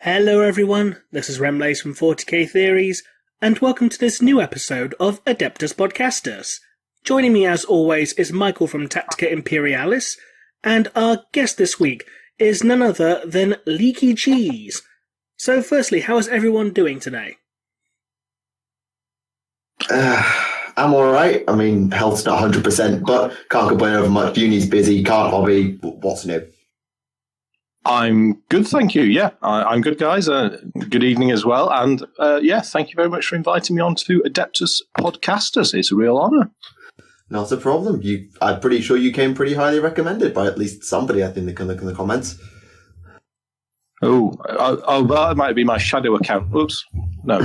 Hello everyone, this is Remleiz from 40k Theories, and welcome to this new episode of Adeptus Podcastus. Joining me as always is Michael from Tactica Imperialis, and our guest this week is none other than Leakycheese. So firstly, how is everyone doing today? I'm alright. I mean, health's not 100%, but can't complain over much. Uni's busy, can't hobby. What's new? I'm good, thank you. Yeah, I'm good, guys. Good evening as well. And thank you very much for inviting me on to Adeptus Podcastus. It's a real honour. Not a problem. I'm pretty sure you came pretty highly recommended by at least somebody, I think, in the comments. Oh, that might be my shadow account. Oops. No.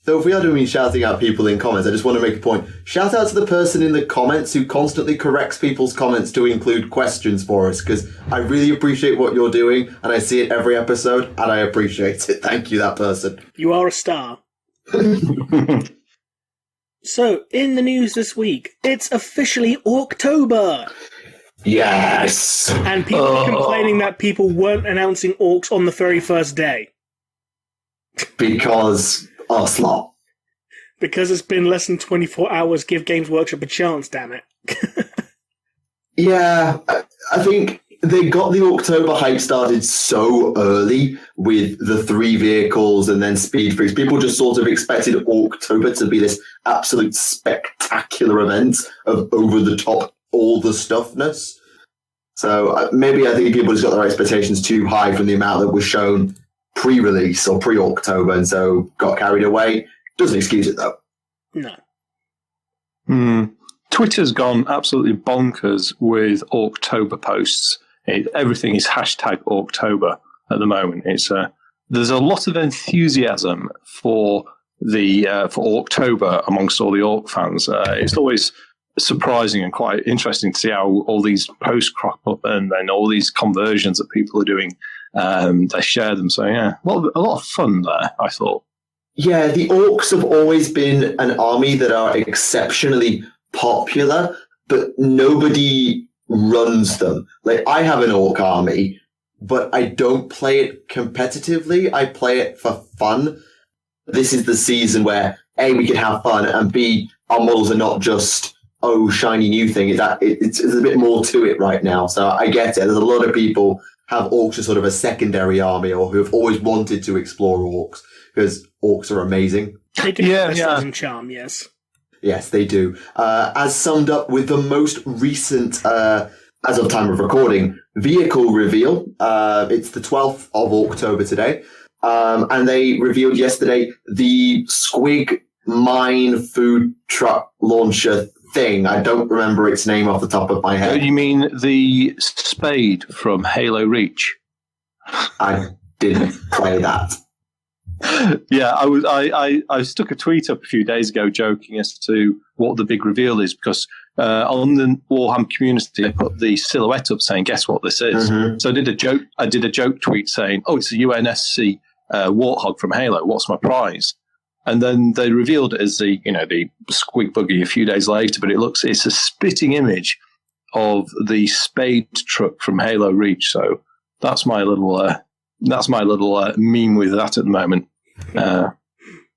So if we are doing shouting out people in comments, I just want to make a point. Shout out to the person in the comments who constantly corrects people's comments to include questions for us, because I really appreciate what you're doing, and I see it every episode, and I appreciate it. Thank you, that person. You are a star. So, in the news this week, it's officially Orktober! Yes! And people are complaining that people weren't announcing Orcs on the very first day. Because... slot. Because it's been less than 24 hours, give Games Workshop a chance, damn it. Yeah, I think they got the October hype started so early with the 3 vehicles and then Speed Freaks. People just sort of expected October to be this absolute spectacular event of over-the-top, all-the-stuffness. So maybe I think people just got their expectations too high from the amount that was shown pre-release or pre-October, and so got carried away. Doesn't excuse it, though. No. Twitter's gone absolutely bonkers with Orktober posts. Everything is hashtag Orktober at the moment. There's a lot of enthusiasm for Orktober amongst all the Orc fans. It's always surprising and quite interesting to see how all these posts crop up and then all these conversions that people are doing. They share them, so yeah, a lot of fun there, I thought. Yeah, the Orcs have always been an army that are exceptionally popular, but nobody runs them. Like, I have an Orc army, but I don't play it competitively. I play it for fun. This is the season where A, we can have fun, and B, our models are not just, shiny new thing. It's a bit more to it right now, so I get it. There's a lot of people have Orcs as sort of a secondary army, or who have always wanted to explore Orcs, because Orcs are amazing. They do have a charm, yes. Yes, they do. As summed up with the most recent, as of time of recording, vehicle reveal. It's the 12th of October today. And they revealed yesterday the Squig Mine food truck launcher thing. I don't remember its name off the top of my head. You mean the Spade from Halo Reach? I didn't play that. Yeah, I stuck a tweet up a few days ago joking as to what the big reveal is, because on the Warhammer community I put the silhouette up saying, guess what this is? Mm-hmm. So I did a joke tweet saying, it's a UNSC Warthog from Halo, what's my prize? And then they revealed it as the Squig Buggy a few days later, but it's a spitting image of the Spade truck from Halo Reach. So that's my little meme with that at the moment.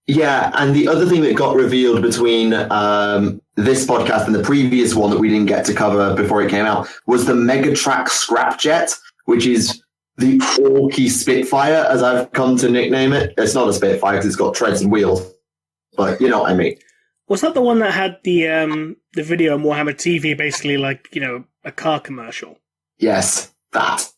Yeah, and the other thing that got revealed between this podcast and the previous one that we didn't get to cover before it came out was the Megatrack Scrapjet, which is the Orky Spitfire, as I've come to nickname it. It's not a Spitfire because it's got treads and wheels, but you know what I mean. Was that the one that had the video on Warhammer TV, basically like, a car commercial? Yes, that.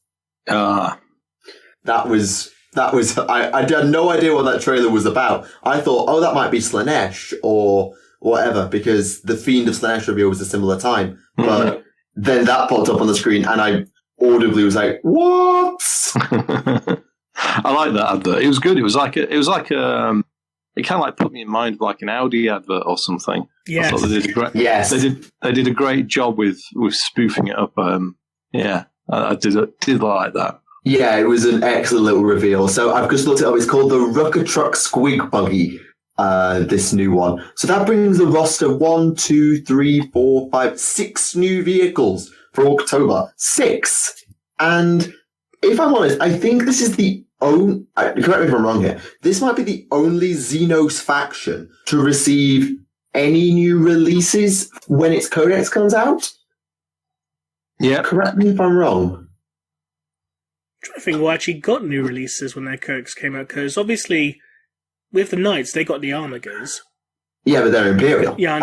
That was. I had no idea what that trailer was about. I thought, that might be Slaanesh or whatever, because the Fiend of Slaanesh reveal was a similar time. But then that popped up on the screen, and I audibly was like, "What?" I like that advert. It was good. It kind of like put me in mind of like an Audi advert or something. Yes. I thought they did a great job with spoofing it up. I did like that. Yeah, it was an excellent little reveal. So I've just looked it up. It's called the Rucker Truck Squig Buggy, this new one. So that brings the roster 1, 2, 3, 4, 5, 6 new vehicles for October. 6! And if I'm honest, I think this is the only... Correct me if I'm wrong here. This might be the only Xenos faction to receive any new releases when its codex comes out. Yeah. Correct me if I'm wrong. I'm trying to think who actually got new releases when their codex came out, because obviously with the Knights they got the Armigers. Yeah, but they're Imperial. Yeah,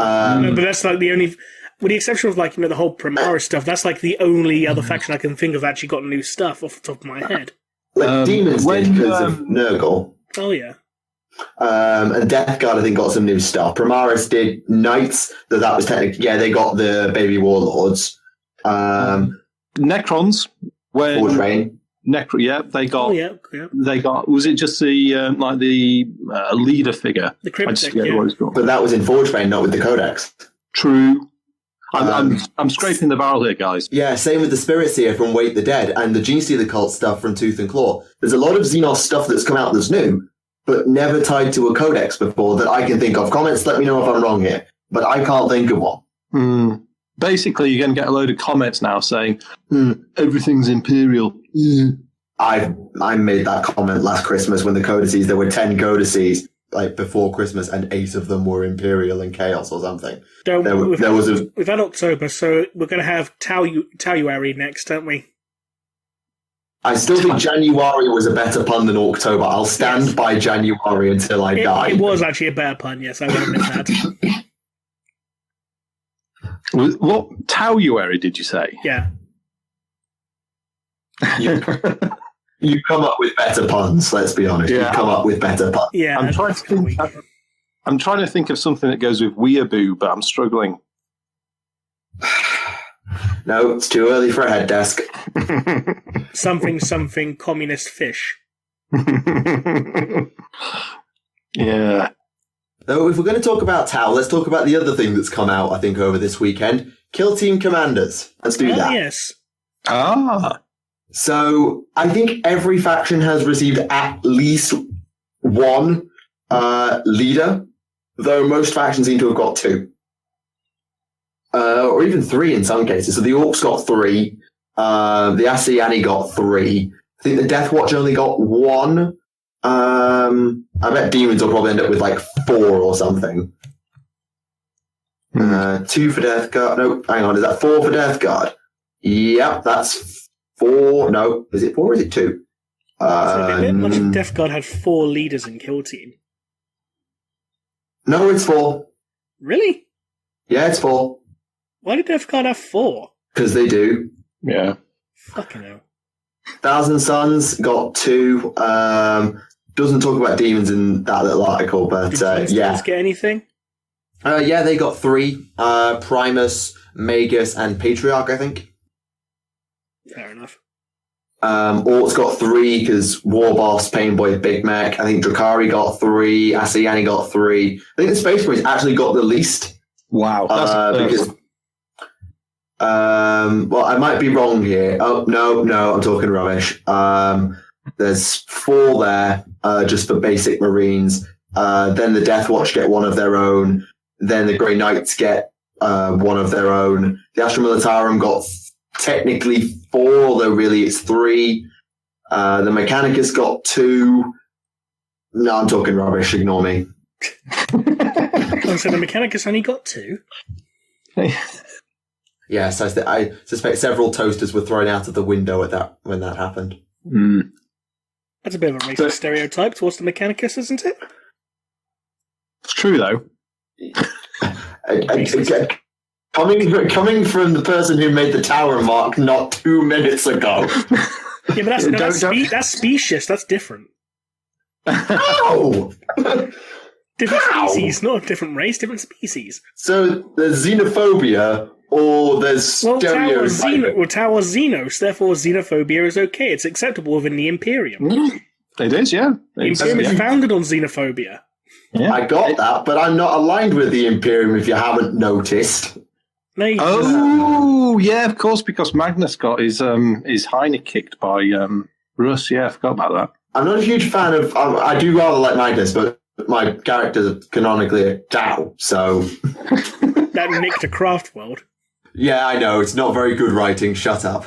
but that's like the only, with the exception of like, the whole Primarch stuff, that's like the only other faction I can think of that actually got new stuff off the top of my head. Like Demons did because of Nurgle. Oh yeah. And Death Guard, I think, got some new stuff. Primaris did Knights, though that was technically, they got the Baby Warlords. Necrons, when Forge Rain. they got. Oh yeah. They got. Was it just the leader figure? The Cryptic, what it's called. But that was in Forge Rain, not with the Codex. True. I'm scraping the barrel here, guys. Yeah, same with the Spirit Seer from Wait the Dead and the Gene Stealer Cult stuff from Tooth and Claw. There's a lot of Xenos stuff that's come out that's new, but never tied to a Codex before that I can think of. Comments, let me know if I'm wrong here, but I can't think of one. Basically, you're going to get a load of comments now saying, everything's Imperial. I made that comment last Christmas when the codices, there were 10 codices like before Christmas, and 8 of them were Imperial and Chaos or something. We've had October, so we're going to have Taluary next, don't we? I still think January was a better pun than October. I'll stand by January until I die. It was actually a better pun, yes, I will admit that. What Taluary did you say? Yeah. You come up with better puns, let's be honest. Yeah. You come up with better puns. Yeah, I'm trying to think of something that goes with weeaboo, but I'm struggling. No, it's too early for a head desk. something communist fish. Yeah. Though, if we're going to talk about Tau, let's talk about the other thing that's come out, I think, over this weekend. Kill Team Commanders. Let's do that. Yes. So, I think every faction has received at least one leader, though most factions seem to have got 2. Or even 3 in some cases. So the Orcs got 3. The Asciani got 3. I think the Death Watch only got 1. I bet Demons will probably end up with like 4 or something. 2 for Death Guard. No, hang on. Is that 4 for Death Guard? Yep, that's 4. No, is it 4 or is it 2? A bit much if Death Guard had 4 leaders in Kill Team. No, it's 4. Really? Yeah, it's 4. Why did Death Guard have 4? Because they do. Yeah. Fucking hell. Thousand Suns got 2. Doesn't talk about demons in that little article, but Did yeah. Get anything? Yeah, they got 3. Primus, Magus, and Patriarch, I think. Fair enough. Orcs got 3 because Warboss, Painboy, Big Mech. I think Drakari got 3. Asciani got 3. I think the Space Marines actually got the least. Wow. Because well, I might be wrong here. Oh, no, I'm talking rubbish. There's 4 there, just for basic Marines. Then the Death Watch get 1 of their own. Then the Grey Knights get 1 of their own. The Astra Militarum got technically 4, although really it's 3. The Mechanicus got 2. No, I'm talking rubbish. Ignore me. Oh, so the Mechanicus only got 2? Yes, I suspect several toasters were thrown out of the window when that happened. That's a bit of a racist stereotype towards the Mechanicus, isn't it? It's true, though. Coming from the person who made the tower mark not 2 minutes ago. Yeah, but that's specious. That's different. How? Different species, not a different race, different species. So there's xenophobia, or there's stereotyping. Tau was Xenos, therefore xenophobia is okay. It's acceptable within the Imperium. It is, yeah. The Imperium is founded on xenophobia. Yeah. I got that, but I'm not aligned with the Imperium, if you haven't noticed. No, yeah, of course, because Magnus got his Heine kicked by Russ. Yeah, I forgot about that. I'm not a huge fan of... I do rather like Magnus, but my character's canonically a Tau, so... That nicked a craft world. Yeah, I know. It's not very good writing. Shut up.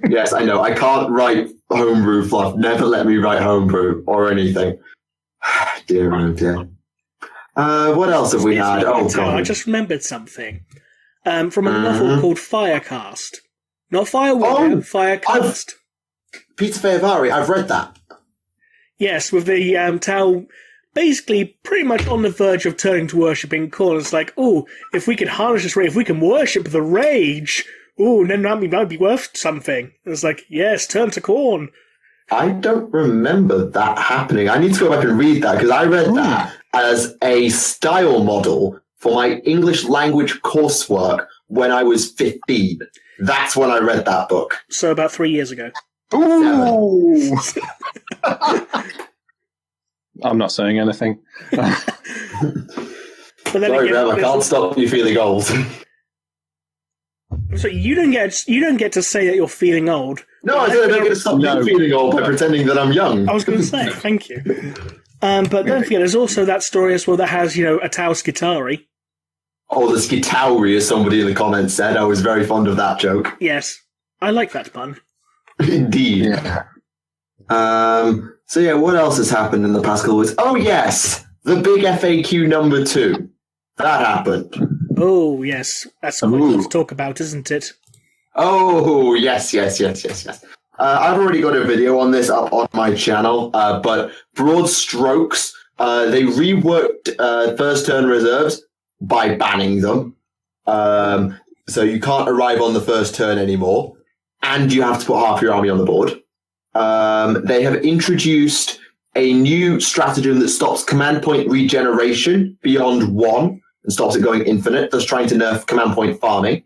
Yes, I know. I can't write homebrew fluff. Never let me write homebrew or anything. Dear, oh dear. What else have we had? Oh, God. I just remembered something from a novel called Firecast. Not Fire Warrior, Firecast. Peter Fiovari, I've read that. Yes, with the Tau basically pretty much on the verge of turning to worshipping Khorne. It's like, oh, if we can harness this rage, if we can worship the rage, oh, then that might be worth something. It's like, yes, turn to Khorne. I don't remember that happening. I need to go back and read that, because I read that as a style model for my English language coursework when I was 15. That's when I read that book. So about 3 years ago. Ooh! I'm not saying anything. But then Sorry, again, Rem, I can't stop you feeling old. So you don't get to say that you're feeling old. No, I don't get to stop you feeling old by pretending that I'm young. I was going to say, thank you. But don't forget, there's also that story as well that has, a Tau Skitari. Oh, the Skitauri, as somebody in the comments said. I was very fond of that joke. Yes. I like that pun. Indeed. Yeah. So yeah, what else has happened in the past couple of weeks? Oh yes, the big FAQ number 2. That happened. Oh, yes. That's quite good to talk about, isn't it? Oh, yes. I've already got a video on this up on my channel, but broad strokes, they reworked first turn reserves by banning them. So you can't arrive on the first turn anymore, and you have to put half your army on the board. They have introduced a new stratagem that stops command point regeneration beyond 1 and stops it going infinite. That's trying to nerf command point farming.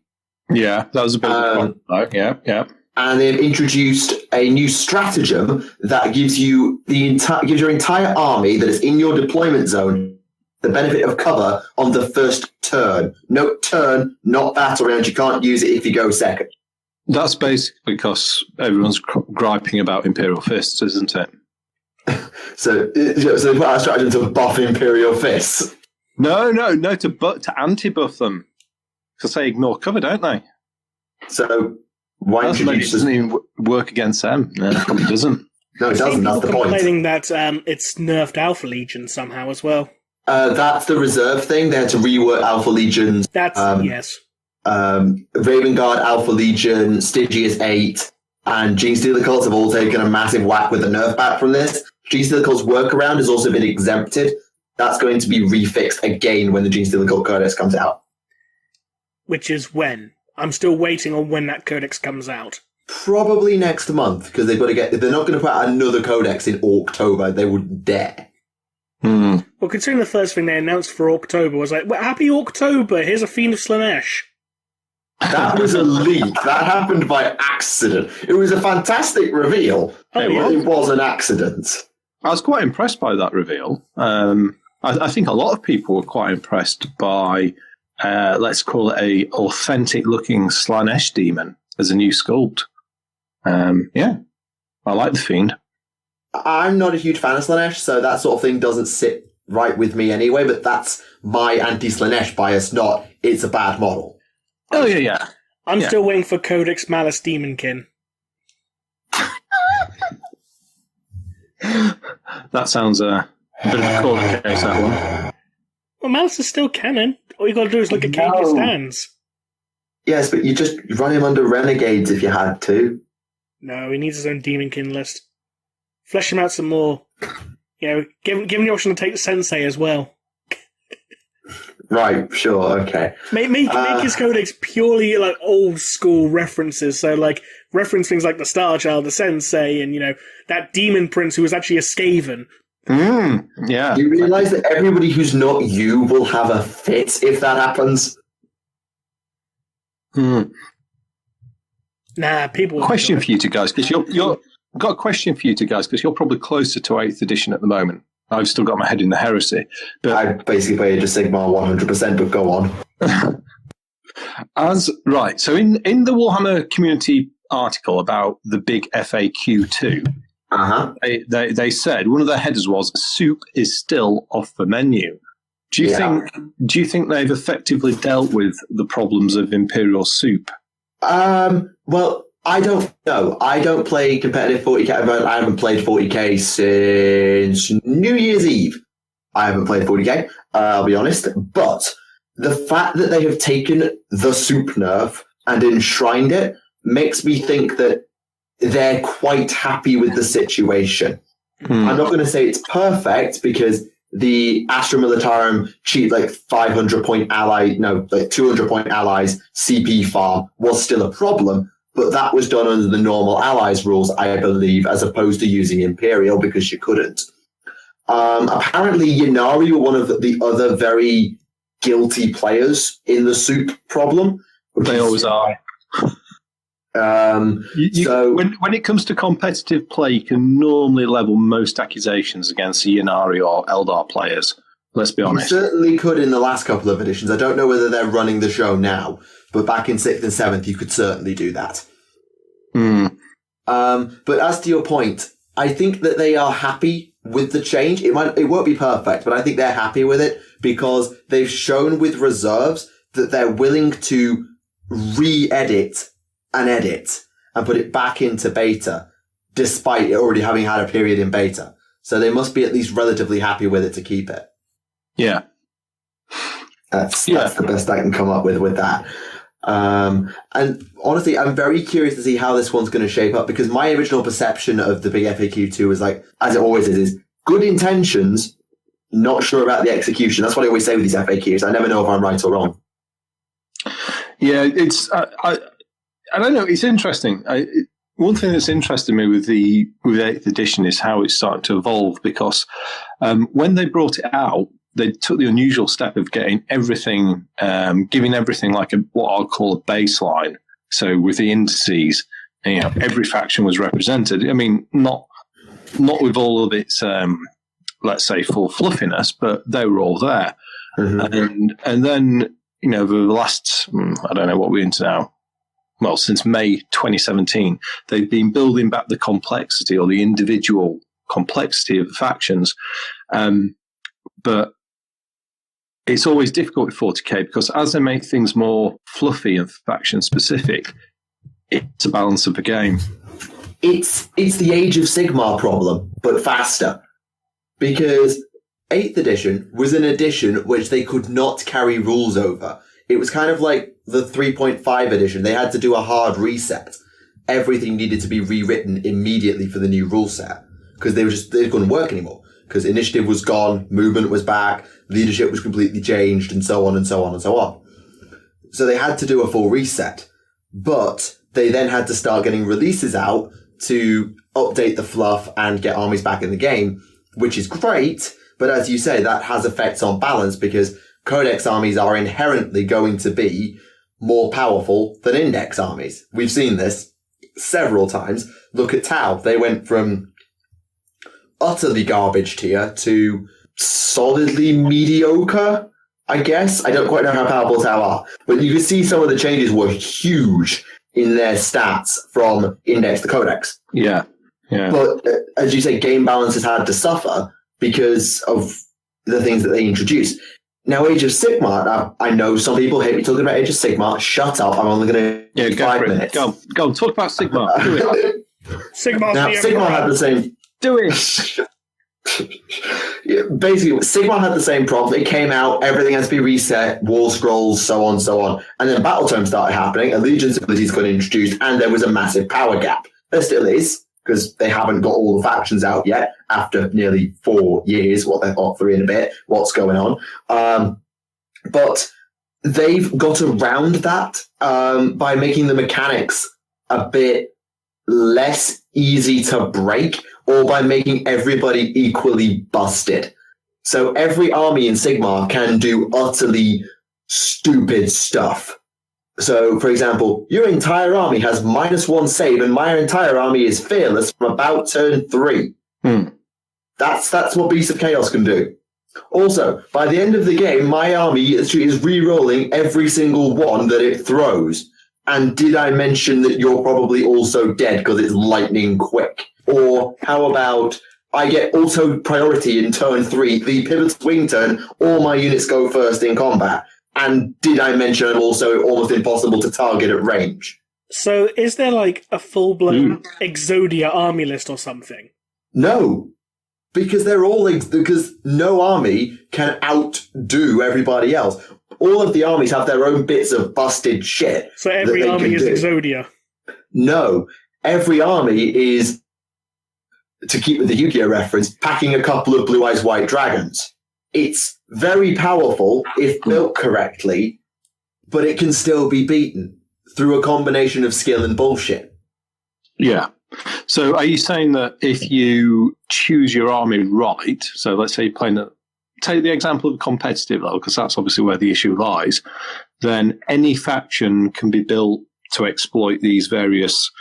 Yeah, that was a bit of fun. Yeah. And they've introduced a new stratagem that gives you gives your entire army that is in your deployment zone the benefit of cover on the first turn. No turn, not battle round. You can't use it if you go second. That's basically because everyone's griping about Imperial Fists, isn't it? So they put out a stratagem to buff Imperial Fists. No, to anti-buff them. Because they ignore cover, don't they? So why introduce... It doesn't even work against them. No, it doesn't. No, it doesn't. That's the point. Complaining that it's nerfed Alpha Legion somehow as well. That's the reserve thing. They had to rework Alpha Legions. That's, yes. Raven Guard, Alpha Legion, Stygius 8, and Genestealer Cults have all taken a massive whack with the nerf back from this. Genestealer Cult's workaround has also been exempted. That's going to be refixed again when the Genestealer Cult Codex comes out. Which is when? I'm still waiting on when that codex comes out. Probably next month, because they've got to get... They're not going to put out another codex in October. They wouldn't dare. Well, considering the first thing they announced for October was like, well, happy October, here's a Fiend of Slaanesh. That was a leak. That happened by accident. It was a fantastic reveal. It was an accident. I was quite impressed by that reveal. I think a lot of people were quite impressed by, let's call it a authentic-looking Slaanesh demon as a new sculpt. Yeah, I like the Fiend. I'm not a huge fan of Slaanesh, so that sort of thing doesn't sit right with me anyway, but that's my anti-Slaanesh bias, not it's a bad model. Oh, yeah. I'm still waiting for Codex Malus Demonkin. That sounds a bit of a corner case, that one. Well, Malus is still canon. All you got to do is look at Katie Stands. Yes, but you just run him under Renegades if you had to. No, he needs his own Demonkin list. Flesh him out some more. Give him the option to take the Sensei as well. Right, sure, okay. Make his codex purely like old school references. So like reference things like the Star Child, the Sensei, and that demon prince who was actually a Skaven. Yeah. You realise that everybody who's not you will have a fit if that happens? Nah, people. Question for you two guys, because I've got a question for you two guys, because you're probably closer to 8th edition at the moment. I've still got my head in the heresy. But I basically played a Sigmar 100%, but go on. So in the Warhammer community article about the big FAQ2, they said one of their headers was soup is still off the menu. Do you think they've effectively dealt with the problems of Imperial soup Well, I don't know. I don't play competitive 40k. I haven't played 40k since New Year's Eve. I haven't played 40k, I'll be honest. But the fact that they have taken the soup nerf and enshrined it makes me think that they're quite happy with the situation. I'm not going to say it's perfect because the Astra Militarum cheap, like 500 point ally, no, like 200 point allies CP farm was still a problem, but that was done under the normal allies rules, I believe, as opposed to using Imperial because you couldn't. Apparently, Ynnari were one of the other very guilty players in the soup problem. They always are. So when it comes to competitive play, you can normally level most accusations against the Ynnari or Eldar players. Let's be honest. You certainly could in the last couple of editions. I don't know whether they're running the show now, but back in 6th and 7th, you could certainly do that. But as to your point, I think that they are happy with the change. It won't be perfect, but I think they're happy with it because they've shown with reserves that they're willing to re-edit and edit and put it back into beta, despite it already having had a period in beta. So they must be at least relatively happy with it to keep it. Yeah. That's the best I can come up with that. And honestly, I'm very curious to see how this one's going to shape up because my original perception of the big FAQ2 was like, as it always is good intentions, not sure about the execution. That's what I always say with these FAQs. I never know if I'm right or wrong. Yeah, it's... I don't know. It's interesting. One thing that's interested me with the 8th edition is how it's starting to evolve because when they brought it out, they took the unusual step of getting everything, giving everything like what I'll call a baseline. So with the indices, every faction was represented. I mean, not with all of its, let's say, full fluffiness, but they were all there. Mm-hmm. And then, over the last, I don't know what we're into now. Well, since May 2017, they've been building back the complexity or the individual complexity of the factions. But it's always difficult with 40k because as they make things more fluffy and faction specific, it's a balance of the game. It's the Age of Sigmar problem, but faster. Because 8th edition was an edition which they could not carry rules over. It was kind of like the 3.5 edition. They had to do a hard reset. Everything needed to be rewritten immediately for the new rule set because they couldn't work anymore because initiative was gone, movement was back, leadership was completely changed, and so on and so on and so on. So they had to do a full reset, but they then had to start getting releases out to update the fluff and get armies back in the game, which is great. But as you say, that has effects on balance because Codex armies are inherently going to be more powerful than Index armies. We've seen this several times. Look at Tau. They went from utterly garbage tier to solidly mediocre, I guess. I don't quite know how powerful Tau are, but you can see some of the changes were huge in their stats from Index to Codex. Yeah. But as you say, game balance has had to suffer because of the things that they introduced. Now, Age of Sigmar, I know some people hate me talking about Age of Sigmar. Shut up. I'm only going to 5 minutes. Go on. Talk about Sigmar. Do it. Sigmar had the same... Do it. Yeah, basically, Sigmar had the same problem. It came out, everything has to be reset, wall scrolls, so on, so on. And then Battle Tome started happening, Allegiance abilities got introduced, and there was a massive power gap. There still is, because they haven't got all the factions out yet after nearly 4 years, 3 and a bit, what's going on. But they've got around that by making the mechanics a bit less easy to break, or by making everybody equally busted. So every army in Sigmar can do utterly stupid stuff. So, for example, your entire army has -1 save, and my entire army is fearless from about turn 3. That's what Beast of Chaos can do. Also, by the end of the game, my army is re-rolling every single one that it throws. And did I mention that you're probably also dead because it's lightning quick? Or how about I get auto priority in turn 3, the pivot wing turn, all my units go first in combat. And did I mention I'm also almost impossible to target at range? So is there like a full-blown Exodia army list or something? No. Because they're all because no army can outdo everybody else. All of the armies have their own bits of busted shit. So every army is Exodia? No. Every army is, to keep with the Yu-Gi-Oh reference, packing a couple of Blue Eyes White Dragons. It's very powerful if built correctly, but it can still be beaten through a combination of skill and bullshit. Yeah. So are you saying that if you choose your army right, so let's say you're playing take the example of a competitive level, because that's obviously where the issue lies, then any faction can be built to exploit these various,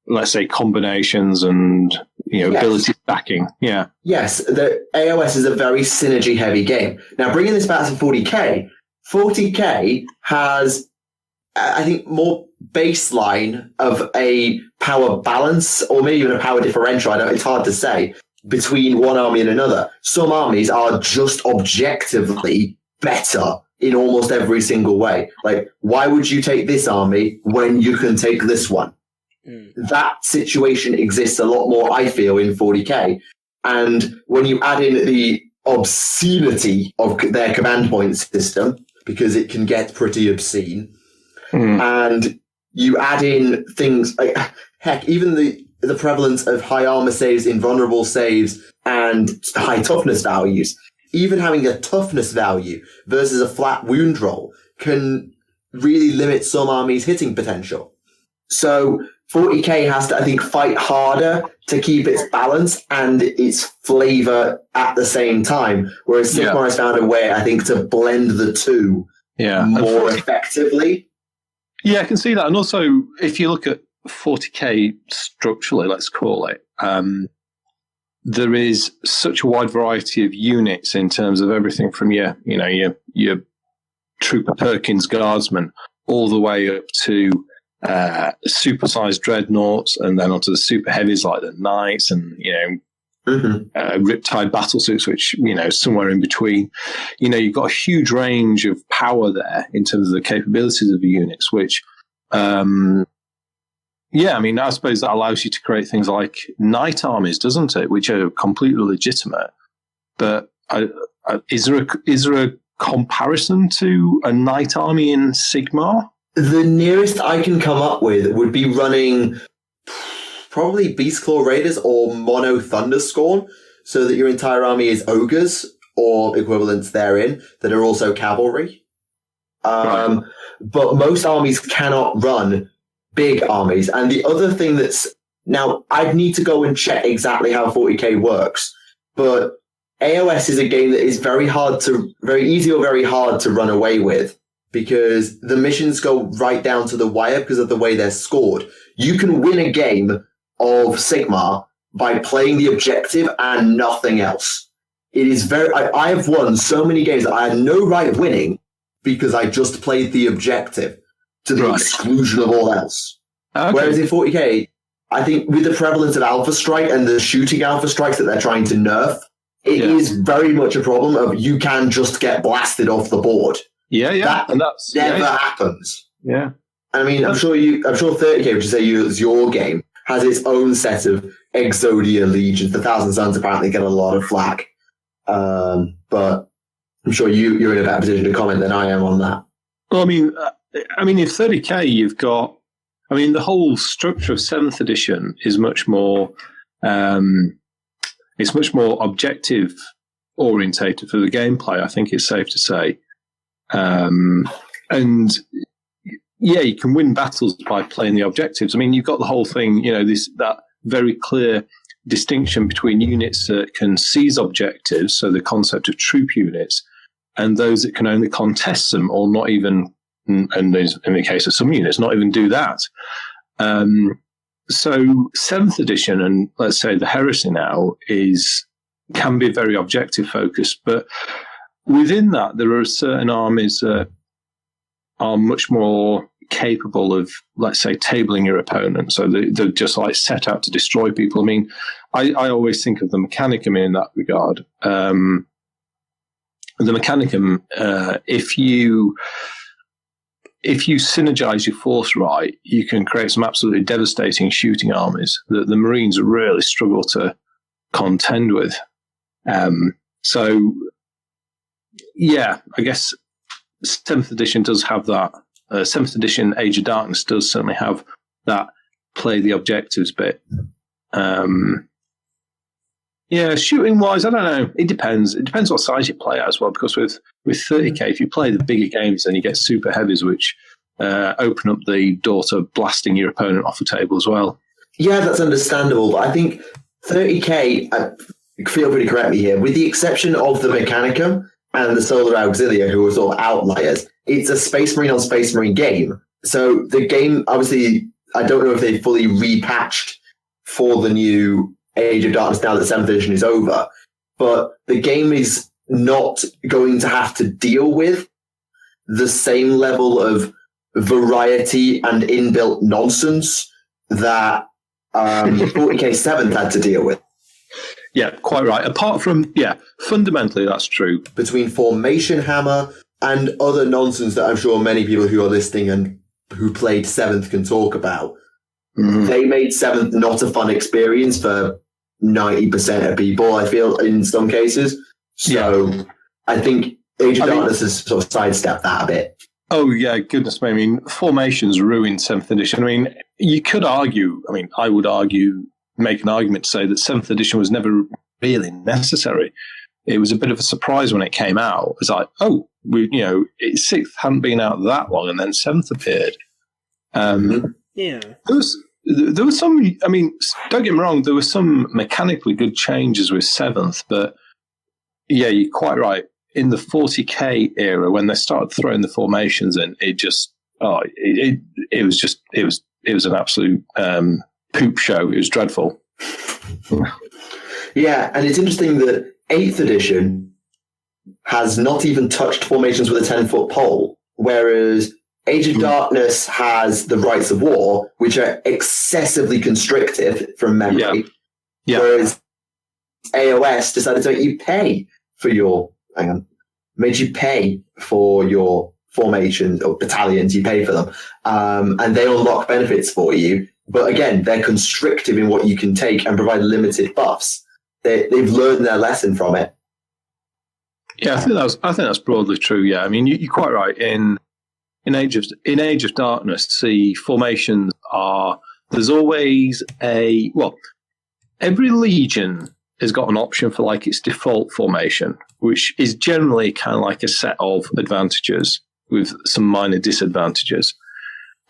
let's say, combinations and ability stacking. Yeah. Yes, the AOS is a very synergy-heavy game. Now, bringing this back to 40k, 40k has, I think, more baseline of a power balance, or maybe even a power differential. It's hard to say, between one army and another. Some armies are just objectively better in almost every single way. Like, why would you take this army when you can take this one? That situation exists a lot more, I feel, in 40k. And when you add in the obscenity of their command point system, because it can get pretty obscene, and you add in things like, heck, even the prevalence of high armor saves, invulnerable saves, and high toughness values. Even having a toughness value versus a flat wound roll can really limit some armies' hitting potential. So 40k has to, I think, fight harder to keep its balance and its flavor at the same time. Whereas Sigmar has found a way, I think, to blend the two more effectively. Yeah, I can see that. And also, if you look at 40k structurally, let's call it, there is such a wide variety of units in terms of everything from your Trooper Perkins Guardsmen all the way up to supersized dreadnoughts, and then onto the super heavies like the Knights and Riptide battlesuits, which somewhere in between. You've got a huge range of power there in terms of the capabilities of the units, which I suppose that allows you to create things like knight armies, doesn't it? Which are completely legitimate. But is there a comparison to a knight army in Sigmar? The nearest I can come up with would be running probably Beastclaw Raiders or Mono Thunderscorn, so that your entire army is ogres or equivalents therein that are also cavalry. Right. But most armies cannot run big armies. And the other thing now, I'd need to go and check exactly how 40k works, but AOS is a game that is very easy or very hard to run away with, because the missions go right down to the wire because of the way they're scored. You can win a game of Sigmar by playing the objective and nothing else. It is I have won so many games that I had no right winning because I just played the objective to the exclusion of all else. Okay. Whereas in 40k, I think with the prevalence of Alpha Strike and the shooting Alpha Strikes that they're trying to nerf, it is very much a problem of you can just get blasted off the board. That never happens. Yeah. I mean, I'm sure 30k, which is your game, has its own set of Exodia legions. The Thousand Suns apparently get a lot of flack. But I'm sure you're in a better position to comment than I am on that. Well, I mean, in 30k, you've got, the whole structure of 7th edition is much more, it's much more objective orientated for the gameplay, I think it's safe to say. And you can win battles by playing the objectives. You've got the whole thing, that very clear distinction between units that can seize objectives, so the concept of troop units, and those that can only contest them or not even, and in the case of some units, not even do that. So 7th edition and let's say the Heresy now can be very objective focused, but within that there are certain armies that are much more capable of, let's say, tabling your opponent. So they're just like set out to destroy people. I always think of the Mechanicum in that regard. The Mechanicum, if you if you synergize your force right, you can create some absolutely devastating shooting armies that the Marines really struggle to contend with. So, yeah, I guess 7th edition does have that. 7th edition Age of Darkness does certainly have that play the objectives bit. Yeah, shooting wise, I don't know. It depends. It depends what size you play at as well, because with 30k, if you play the bigger games, then you get super heavies, which open up the door to blasting your opponent off the table as well. Yeah, that's understandable. But I think 30k, feel free to correct me here, with the exception of the Mechanicum and the Solar Auxilia, who are sort of outliers, it's a Space Marine on Space Marine game. So the game, obviously, I don't know if they fully repatched for the new Age of Darkness now that 7th edition is over, but the game is not going to have to deal with the same level of variety and inbuilt nonsense that 40k 7th had to deal with. Yeah, quite right. Apart from, fundamentally that's true. Between Formation Hammer and other nonsense that I'm sure many people who are listening and who played 7th can talk about, they made 7th not a fun experience for 90% of people, I feel, in some cases. So I think Age of Darkness has sort of sidestepped that a bit. Oh, yeah, goodness me. I mean, Formations ruined 7th edition. I mean, you could argue, I would make an argument to say that 7th edition was never really necessary. It was a bit of a surprise when it came out. It's like, 6th hadn't been out that long, and then 7th appeared. Yeah. There was some, don't get me wrong, there were some mechanically good changes with 7th, but yeah, you're quite right. In the 40k era, when they started throwing the formations in, it was an absolute poop show. It was dreadful. Yeah, and it's interesting that 8th edition has not even touched formations with a 10-foot pole, whereas Age of Darkness has the Rights of War, which are excessively constrictive from memory, whereas AOS decided to make you pay for your formations or battalions. You pay for them, and they unlock benefits for you. But again, they're constrictive in what you can take and provide limited buffs. They've learned their lesson from it. Yeah, I think that's broadly true. Yeah, you're quite right. In Age of Darkness, the formations there's always every legion has got an option for like its default formation, which is generally kind of like a set of advantages with some minor disadvantages.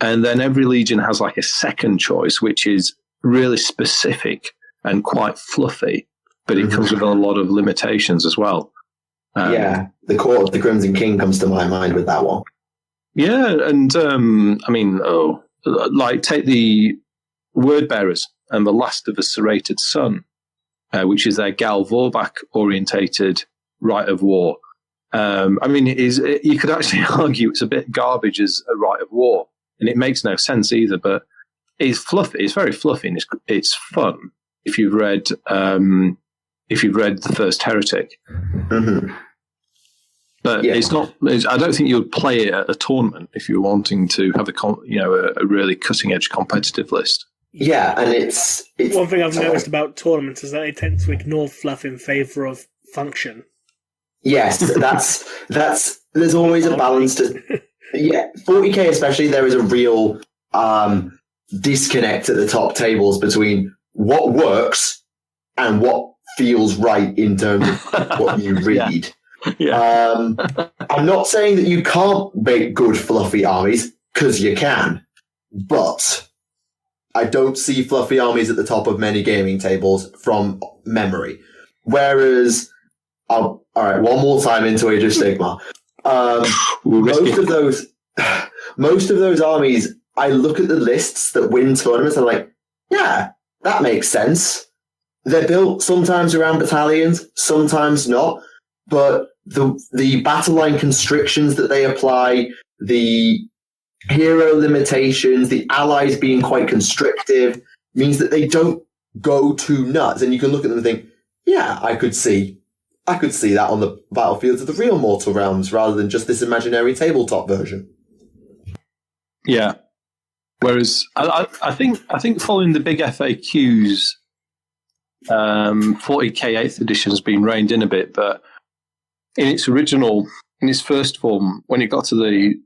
And then every legion has like a second choice, which is really specific and quite fluffy, but it comes with a lot of limitations as well. The Court of the Crimson King comes to my mind with that one. Yeah, and take the Word Bearers and the Last of a Serrated Sun, which is their Gal Vorbak orientated Right of War. You could actually argue it's a bit garbage as a Right of War, and it makes no sense either. But it's fluffy. It's very fluffy, and it's fun if you've read The First Heretic. Mm-hmm. But it's not. I don't think you'd play it at a tournament if you're wanting to have a really cutting edge competitive list. Yeah, and it's one thing I've noticed about tournaments is that they tend to ignore fluff in favour of function. Yes, that's. There's always a balance to. Yeah, 40k especially. There is a real disconnect at the top tables between what works and what feels right in terms of what you read. Yeah. I'm not saying that you can't make good fluffy armies, because you can, but I don't see fluffy armies at the top of many gaming tables from memory. Whereas, all right, one more time into Age of Sigmar. Most of those armies, I look at the lists that win tournaments and I'm like, yeah, that makes sense. They're built sometimes around battalions, sometimes not. But the battle line constrictions that they apply, the hero limitations, the allies being quite constrictive, means that they don't go too nuts. And you can look at them and think, yeah, I could see that on the battlefields of the real Mortal Realms rather than just this imaginary tabletop version. Yeah. Whereas I think following the big FAQs, 40k 8th edition has been reined in a bit, but in its first form, when it got to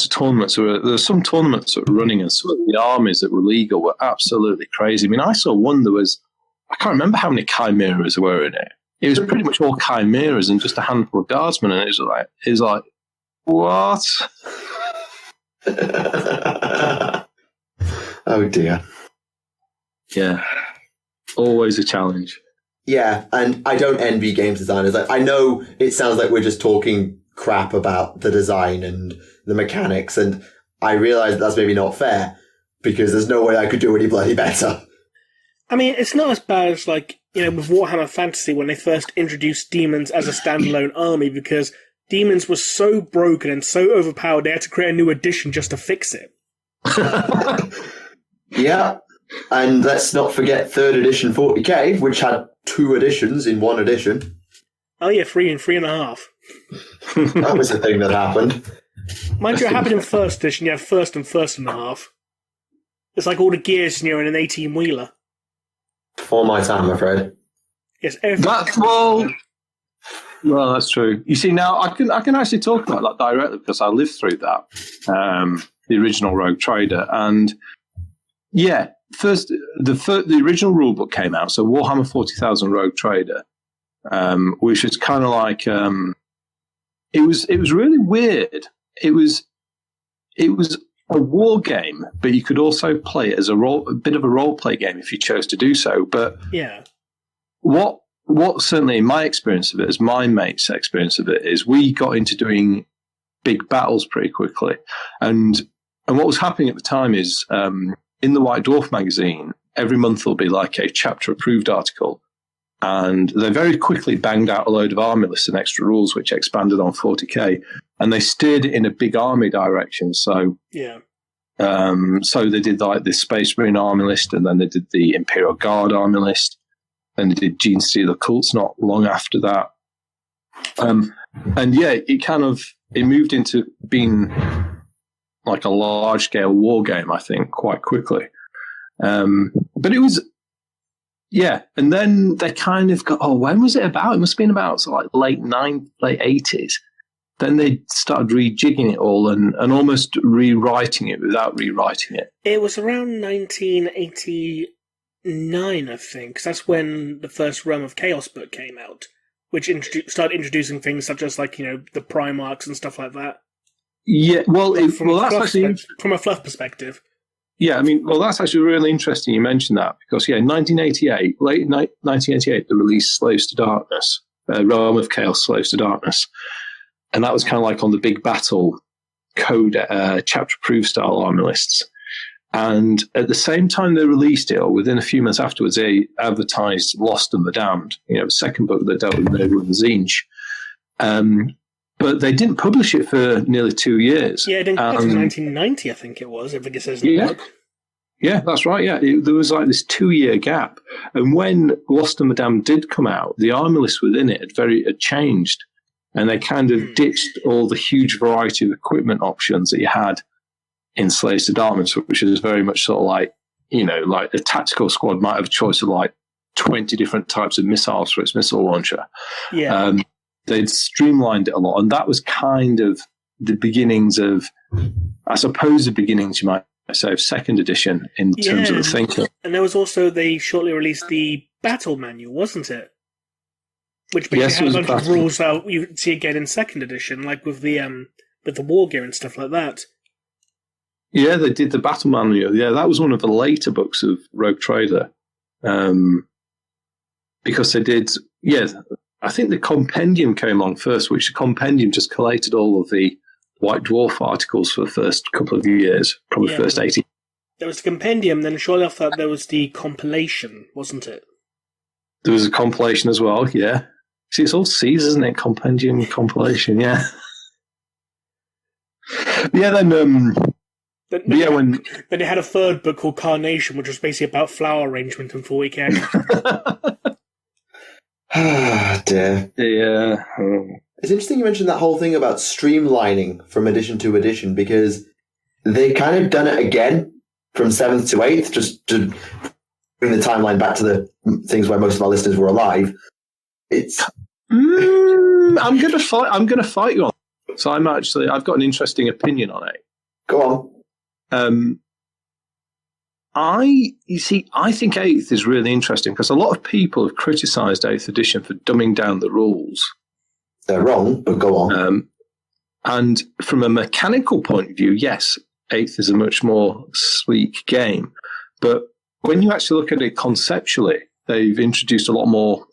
tournaments, there were some tournaments that were running, and some of the armies that were legal were absolutely crazy. I mean, I saw one I can't remember how many chimeras were in it. It was pretty much all chimeras and just a handful of guardsmen, and it was like, what? Oh dear. Yeah. Always a challenge. Yeah, and I don't envy games designers. I know it sounds like we're just talking crap about the design and the mechanics, and I realise that's maybe not fair, because there's no way I could do any bloody better. I mean, it's not as bad as, like, with Warhammer Fantasy when they first introduced demons as a standalone army, because demons were so broken and so overpowered they had to create a new edition just to fix it. Yeah, and let's not forget 3rd edition 40k, which had 2 editions in 1 edition. Oh yeah, 3 and 3.5. That was the thing that happened. Mind you, it happened in 1st edition. You have 1st and 1.5. It's like all the gears in an 18-wheeler. For my time, I'm afraid. Yes, everything. Well, that's true. You see, now I can actually talk about that directly because I lived through that, the original Rogue Trader, and yeah, first the original rulebook came out, so Warhammer 40,000 Rogue Trader, which was kind of like it was really weird. It was a war game, but you could also play it as a bit of a role play game if you chose to do so. But yeah, what certainly in my experience of it, as my mate's experience of it, is we got into doing big battles pretty quickly. And what was happening at the time is in the White Dwarf magazine, every month there'll be like a chapter approved article. And they very quickly banged out a load of army lists and extra rules, which expanded on 40k. And they steered it in a big army direction. So yeah. So they did like the Space Marine army list, and then they did the Imperial Guard army list. Then they did Gene Stealer cults not long after that. And yeah, it moved into being like a large scale war game, I think, quite quickly. But it was, yeah. And then they kind of got, when was it about? It must have been about sort of like late 80s. Then they started rejigging it all and almost rewriting it without rewriting it. It was around 1989, I think, 'cause that's when the first Realm of Chaos book came out, which started introducing things such as, like, the Primarchs and stuff like that. Yeah, From a fluff perspective. Yeah, I mean, that's actually really interesting you mentioned that, because, yeah, in 1988, late 1988, they released Slaves to Darkness, Realm of Chaos, Slaves to Darkness. And that was kind of like on the big battle code, chapter proof style army lists. And at the same time they released it, or within a few months afterwards, they advertised Lost and the Damned, the second book that dealt with Murder and Zinj. But they didn't publish it for nearly 2 years. Yeah, it didn't come until 1990, I think it was, if it says in the book. Yeah, that's right, yeah. There was like this 2-year gap. And when Lost and the Damned did come out, the army list within it had changed. And they kind of ditched all the huge variety of equipment options that you had in Slaves to Darkness, which is very much sort of like, like a tactical squad might have a choice of like 20 different types of missiles for its missile launcher. Yeah. They'd streamlined it a lot. And that was kind of the beginnings of, I suppose, the beginnings, you might say, of second edition in terms of the thinking. And there was also, they shortly released the battle manual, wasn't it? Which basically had a bunch of rules that you see again in second edition, like with the war gear and stuff like that. Yeah, they did the battle manual. Yeah, that was one of the later books of Rogue Trader. Because they did, I think the compendium came along first, which the compendium just collated all of the White Dwarf articles for the first couple of years, probably first 80. There was the compendium, then shortly after that there was the compilation, wasn't it? There was a compilation as well, yeah. See, it's all C's, isn't it? Compendium, compilation, yeah. Yeah, then they had a third book called Carnation, which was basically about flower arrangement and 40k. Ah, dear. Yeah. It's interesting you mentioned that whole thing about streamlining from edition to edition, because they kind of done it again from 7th to 8th, just to bring the timeline back to the things where most of our listeners were alive. It's... I'm going to fight you on. So I've got an interesting opinion on it. Go on. I think 8th is really interesting because a lot of people have criticised 8th edition for dumbing down the rules. They're wrong, but go on. And from a mechanical point of view, yes, 8th is a much more sleek game. But when you actually look at it conceptually, they've introduced a lot more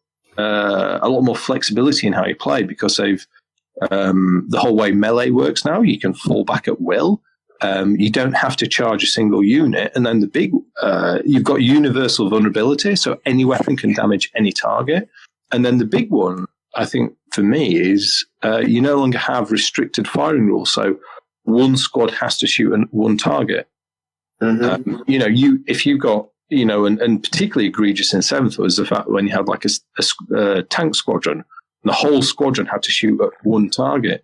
flexibility in how you play because they've the whole way melee works now. You can fall back at will. You don't have to charge a single unit. And then the big, you've got universal vulnerability, so any weapon can damage any target. And then the big one, I think, for me, is you no longer have restricted firing rules. So one squad has to shoot one target. Mm-hmm. If you've got, and particularly egregious in 7th was the fact when you had like a tank squadron, the whole squadron had to shoot at one target.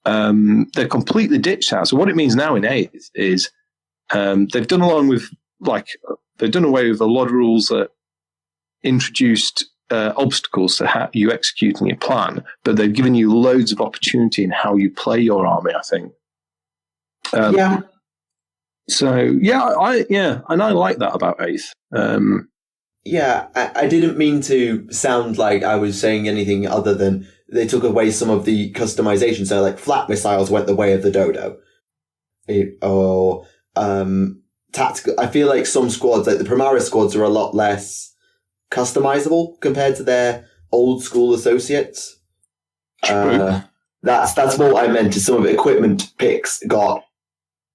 They're completely ditched that. So what it means now in 8th is they've done away with a lot of rules that introduced obstacles to you executing your plan, but they've given you loads of opportunity in how you play your army, I think. Yeah. So, and I like that about 8th. Yeah, I didn't mean to sound like I was saying anything other than they took away some of the customization. So, like, flat missiles went the way of the dodo. Or tactical. I feel like some squads, like the Primaris squads, are a lot less customizable compared to their old school associates. That's what I meant. Is some of the equipment picks got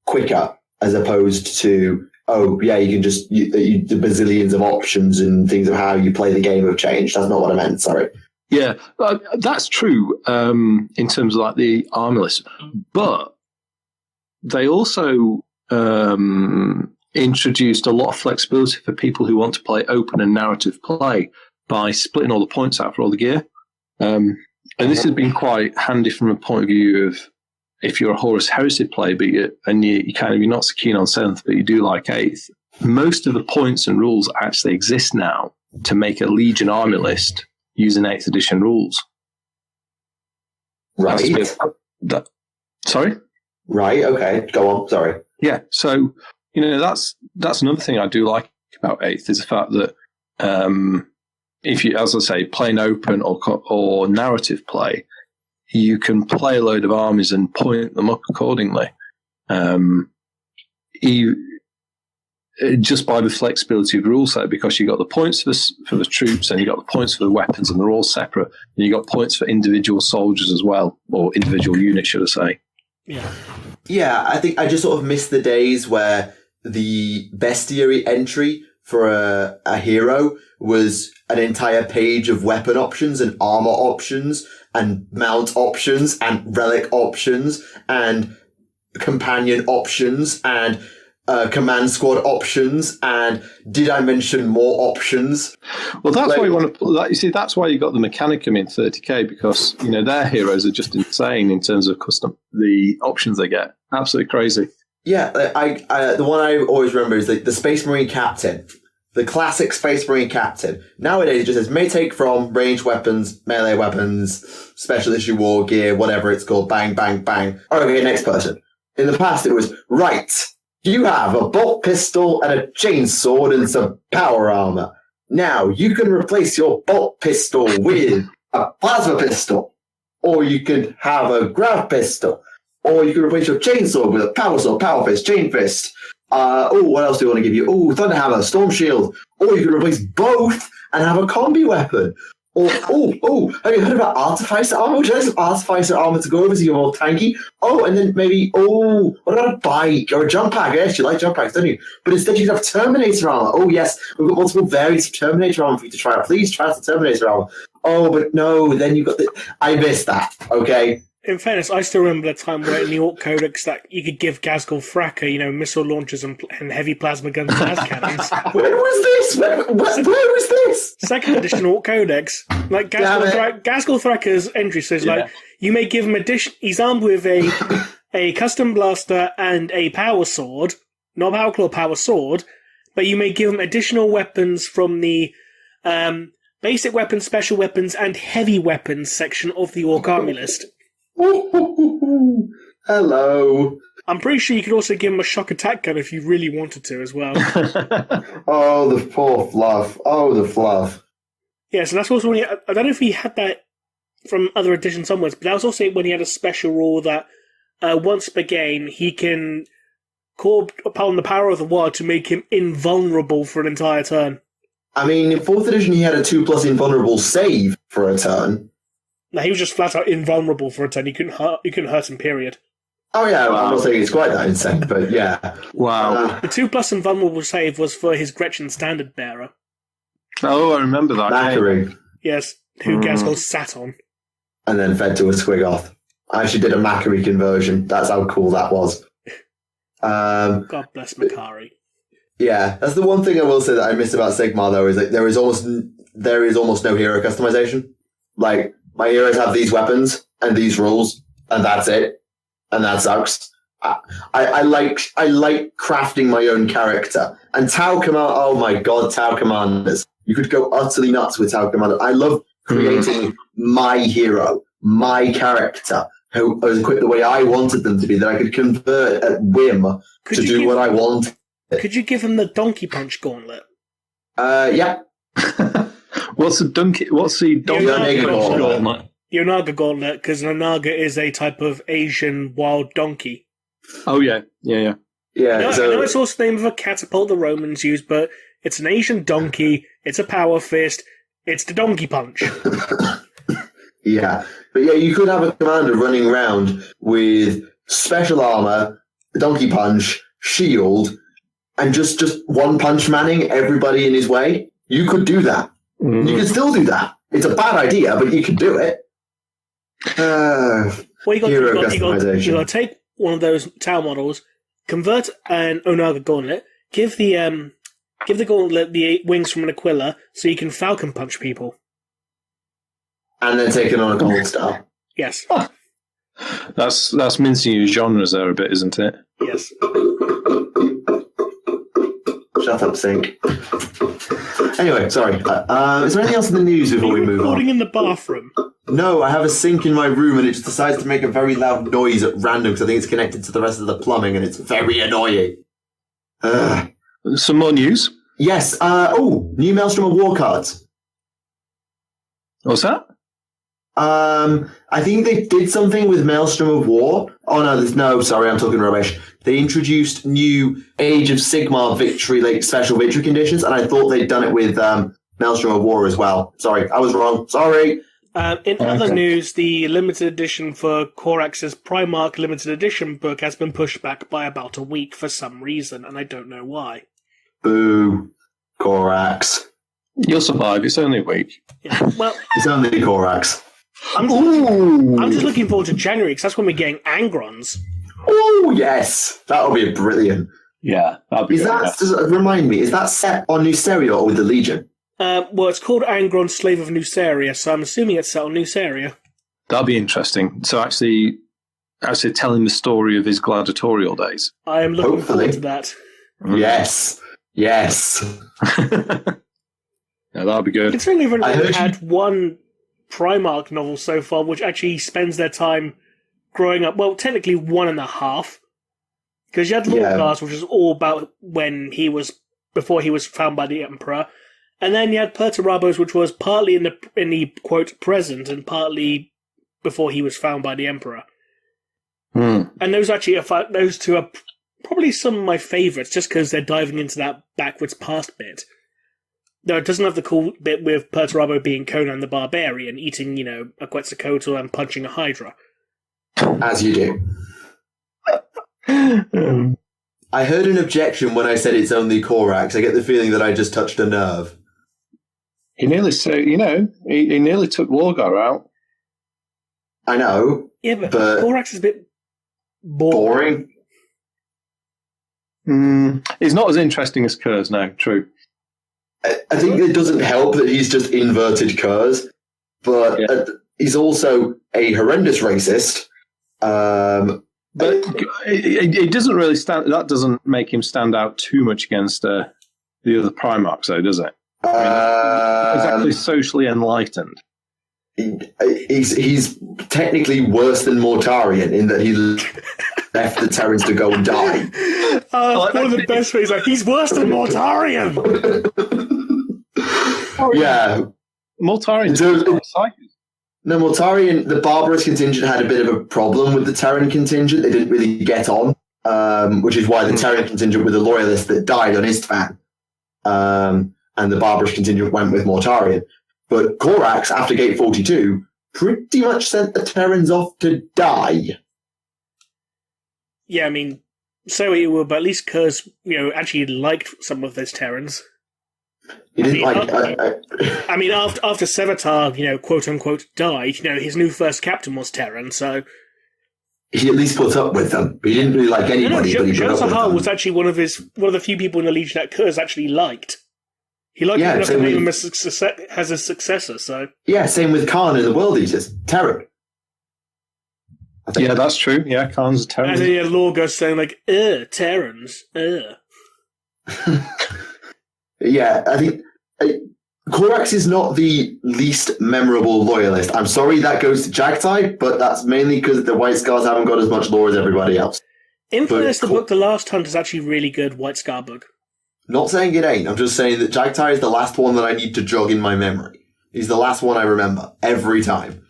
quicker as opposed to you can just the bazillions of options and things of how you play the game have changed. That's not what I meant. Sorry. Yeah, that's true in terms of like the army list, but they also introduced a lot of flexibility for people who want to play open and narrative play by splitting all the points out for all the gear. And this has been quite handy from a point of view of if you're a Horus Heresy player, but you're not so keen on 7th, but you do like 8th. Most of the points and rules actually exist now to make a Legion army list using 8th edition rules. Right. Sorry? Right, okay. Go on, sorry. Yeah, so, that's another thing I do like about 8th is the fact that if you, as I say, playing open or narrative play, you can play a load of armies and point them up accordingly. Just by the flexibility of the rule set, because you got the points for the troops and you got the points for the weapons, and they're all separate. And you got points for individual soldiers as well, or individual units, should I say? Yeah. Yeah, I think I just sort of miss the days where the bestiary entry for a hero was an entire page of weapon options and armor options and mount options and relic options and companion options and command squad options and did I mention more options? Well, that's why you want to. You see, that's why you got the Mechanicum in 30k because their heroes are just insane in terms of the options they get. Absolutely crazy. Yeah, the one I always remember is the Space Marine Captain. The classic Space Marine Captain. Nowadays, it just says, may take from ranged weapons, melee weapons, special issue war gear, whatever it's called, bang, bang, bang. Okay, next person. In the past, it was, right, you have a bolt pistol and a chainsword and some power armor. Now, you can replace your bolt pistol with a plasma pistol. Or you could have a grav pistol. Or you can replace your chainsword with a power sword, power fist, chain fist. What else do you want to give you? Thunderhammer, Storm Shield. Or you can replace both and have a combi weapon. Or, have you heard about Artificer armor? Would you like some Artificer armor to go over so you're more tanky? And then maybe, what about a bike or a jump pack? Yes, you like jump packs, don't you? But instead you have Terminator armor. Oh, yes, we've got multiple variants of Terminator armor for you to try out. Please try out the Terminator armor. But no, then you've got I missed that, okay? In fairness, I still remember the time where in the Orc Codex that you could give Ghazghkull Thracker, missile launchers and heavy plasma guns and las cannons. Where was this? Where was this? Second edition Orc Codex. Like Ghazghkull Thracker's entry says, you may give him he's armed with a a custom blaster and a power sword, not power claw, power sword, but you may give him additional weapons from the basic weapons, special weapons, and heavy weapons section of the Orc Army list. Hello. I'm pretty sure you could also give him a shock attack gun if you really wanted to as well. Oh, the poor fluff. Oh, the fluff. Yeah, so that's also when I don't know if he had that from other editions onwards, but that was also when he had a special rule that once per game he can call upon the power of the word to make him invulnerable for an entire turn. I mean, in 4th edition he had a 2+ invulnerable save for a turn. No, he was just flat out invulnerable for a turn. You couldn't hurt him, period. Oh yeah, well, I'm not saying it's quite that insane, but yeah. Wow. The 2+ invulnerable save was for his Gretchen Standard Bearer. Oh, I remember that. Macquarie. Yes, who Gasgol sat on. And then fed to a Squigoth. I actually did a Macquarie conversion. That's how cool that was. God bless Makari. Yeah, that's the one thing I will say that I miss about Sigmar, though, is that there is almost no hero customization. Like, my heroes have these weapons and these rules, and that's it. And that sucks. I like crafting my own character. And Tau Command, oh my god, Tau Commanders. You could go utterly nuts with Tau Commanders. I love creating my hero, my character, who was equipped the way I wanted them to be, that I could convert at whim to do what I want. Could you give him the Donkey Punch Gauntlet? Yeah. What's the donkey gauntlet? Yonaga Gauntlet, because Yonaga is a type of Asian wild donkey. Oh, yeah. Yeah, I know it's also the name of a catapult the Romans used, but it's an Asian donkey, it's a power fist, it's the Donkey Punch. Yeah. But yeah, you could have a commander running around with special armor, Donkey Punch, shield, and just one punch manning everybody in his way. You could do that. Mm-hmm. You could still do that. It's a bad idea, but you could do it. Well, you got to take one of those Tau models, convert an Onaga Gauntlet, give the gauntlet the wings from an Aquila, so you can Falcon Punch people. And then take it on a Gold Star. Yes. That's mincing your genres there a bit, isn't it? Yes. Shut up, Sync. Anyway, sorry. Is there anything else in the news before we move on? Recording in the bathroom? No, I have a sink in my room and it just decides to make a very loud noise at random because I think it's connected to the rest of the plumbing and it's very annoying. Some more news? Yes. New Maelstrom of War cards. What's that? I think they did something with Maelstrom of War. Oh, no, sorry, I'm talking rubbish. They introduced new Age of Sigmar victory, special victory conditions, and I thought they'd done it with Maelstrom of War as well. Sorry, I was wrong. Sorry. In other news, the limited edition for Corax's Primarch limited edition book has been pushed back by about a week for some reason, and I don't know why. Boo. Corax. You'll survive. It's only a week. Yeah, well, it's only Corax. I'm just looking forward to January, because that's when we're getting Angrons. Oh, yes. That'll be brilliant. Yeah. Remind me, is that set on Nuceria or with the Legion? Well, it's called Angron, Slave of Nuceria, so I'm assuming it's set on Nuceria. That'll be interesting. So actually telling the story of his gladiatorial days. I am looking forward to that. Yes. Yeah, that'll be good. Considering we've only had one Primarch novel so far, which actually spends their time growing up. Well, technically 1.5, because you had Lordcast, which was all about before he was found by the Emperor, and then you had Perturabos, which was partly in the quote present and partly before he was found by the Emperor. And those two are probably some of my favourites, just because they're diving into that backwards past bit. No, it doesn't have the cool bit with Perturabo being Conan the Barbarian, eating, a Quetzalcoatl and punching a Hydra. As you do. I heard an objection when I said it's only Corax. I get the feeling that I just touched a nerve. He nearly he nearly took Lorgar out. I know. Yeah, but Corax is a bit boring. He's not as interesting as Kurz, no, true. I think it doesn't help that he's just inverted Kurz, but he's also a horrendous racist, But it doesn't really stand. That doesn't make him stand out too much against the other Primarchs, though, does it? Exactly, socially enlightened. He's technically worse than Mortarion in that he left the Terrans to go and die. One of the best ways, like, he's worse than Mortarion! Yeah. Mortarion. No, Mortarion, the Barbarous contingent had a bit of a problem with the Terran contingent. They didn't really get on, which is why the Terran contingent were the loyalists that died on Istvan. And the Barbarous contingent went with Mortarion. But Corax, after Gate 42, pretty much sent the Terrans off to die. Yeah, I mean, so he will, but at least Kurz, actually liked some of those Terrans. He didn't I mean, after Sevatar, quote unquote, died, his new first captain was Terran, so. He at least put up with them. He didn't really like anybody, but he put up with them. was actually one of the few people in the Legion that Kurz actually liked. He liked him enough to name him as a successor, so. Yeah, same with Khan in the World Eaters. Terran. Yeah, that's true. Yeah, Khan's a Terran. And then Lorgar saying, like, Terrans, Yeah, I think Corax is not the least memorable loyalist. I'm sorry that goes to Jagtai, but that's mainly because the White Scars haven't got as much lore as everybody else. Infamous, the book The Last Hunt is actually a really good White Scar book. Not saying it ain't. I'm just saying that Jagtai is the last one that I need to jog in my memory. He's the last one I remember every time.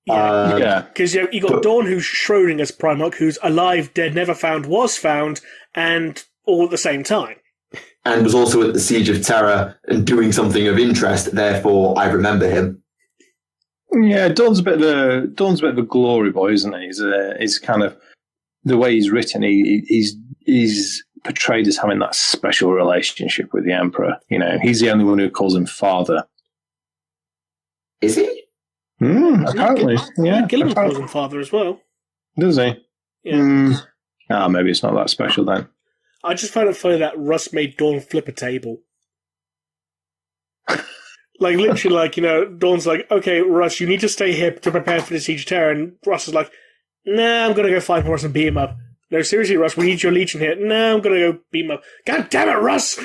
Yeah, because you got Dawn, who's Schrodinger's Primarch, who's alive, dead, never found, was found, and all at the same time. And was also at the Siege of Terror and doing something of interest. Therefore, I remember him. Yeah, Dawn's a bit of a glory boy, isn't he? He's kind of the way he's written. He's portrayed as having that special relationship with the Emperor. He's the only one who calls him father. Is he? Apparently, yeah. Gilliman calls him father as well. Does he? Yeah. Maybe it's not that special then. I just found it funny that Russ made Dawn flip a table. Like, literally, like, Dawn's like, okay, Russ, you need to stay here to prepare for the Siege of Terror. And Russ is like, nah, I'm going to go find Horus and beat him up. No, seriously, Russ, we need your Legion here. No, I'm going to go beat him up. God damn it, Russ!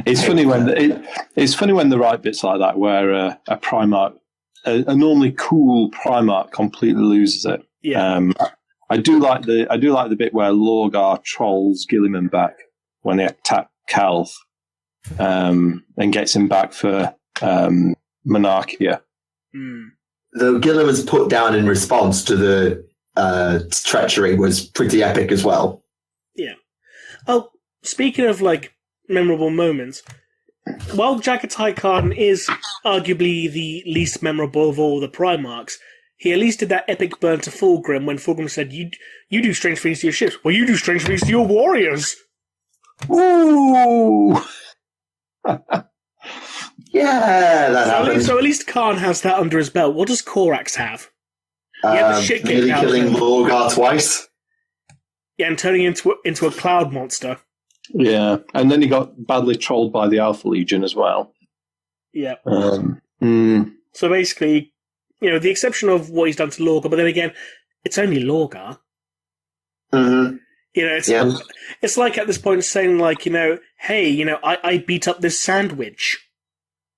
It's funny when the right bits like that, where a Primarch, a normally cool Primarch, completely loses it. Yeah. I do like the bit where Lorgar trolls Gilliman back when they attack Calth, and gets him back for Monarchia. Though Gilliman's put down in response to the treachery was pretty epic as well. Yeah. Oh, speaking of memorable moments, while Jagatai Khan is arguably the least memorable of all the Primarchs, he at least did that epic burn to Fulgrim when Fulgrim said, you do strange things to your ships. Well, you do strange things to your warriors. Ooh! Yeah, that happened. So at least Khan has that under his belt. What does Corax have? Nearly killing Lorgar twice. Yeah, and turning into a cloud monster. Yeah, and then he got badly trolled by the Alpha Legion as well. Yeah. So basically, the exception of what he's done to Lorgar, but then again, it's only Lorgar. Mm-hmm. It's like at this point saying, hey, I beat up this sandwich.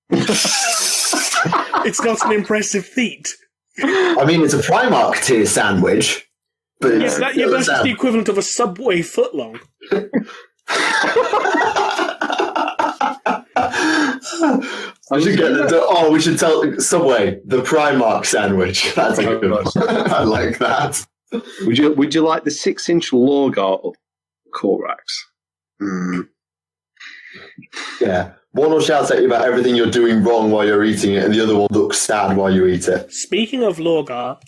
It's not an impressive feat. I mean, it's a Primarch tier sandwich. But yes, that's just the equivalent of a Subway footlong. We should tell Subway the Primarch sandwich. That's a good one. I like that. Would you like the 6-inch Lorgar Corax? Yeah. One will shout at you about everything you're doing wrong while you're eating it, and the other one looks sad while you eat it. Speaking of Lorgar,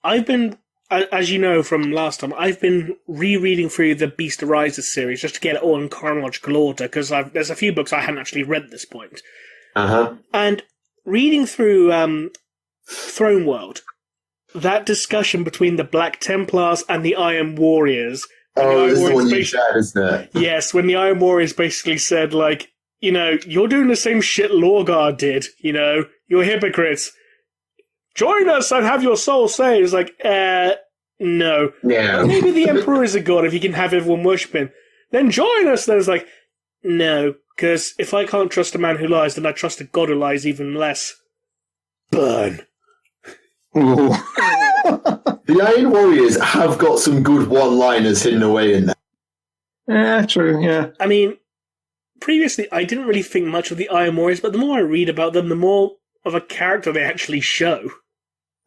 I've been, as you know from last time, I've been rereading through the Beast Arises series just to get it all in chronological order, because there's a few books I hadn't actually read at this point. Uh-huh. And reading through Throne World, that discussion between the Black Templars and the Iron Warriors... Oh, this is the one you said, isn't it? Yes, when the Iron Warriors basically said, you're doing the same shit Lorgar did, you're hypocrites. Join us and have your soul saved. It's no. No. Maybe the Emperor is a god if he can have everyone worship him. Then join us. Then it's like, no, because if I can't trust a man who lies, then I trust a god who lies even less. Burn. The Iron Warriors have got some good one-liners hidden away in there. Yeah, true, yeah. I mean, previously I didn't really think much of the Iron Warriors, but the more I read about them, the more of a character they actually show.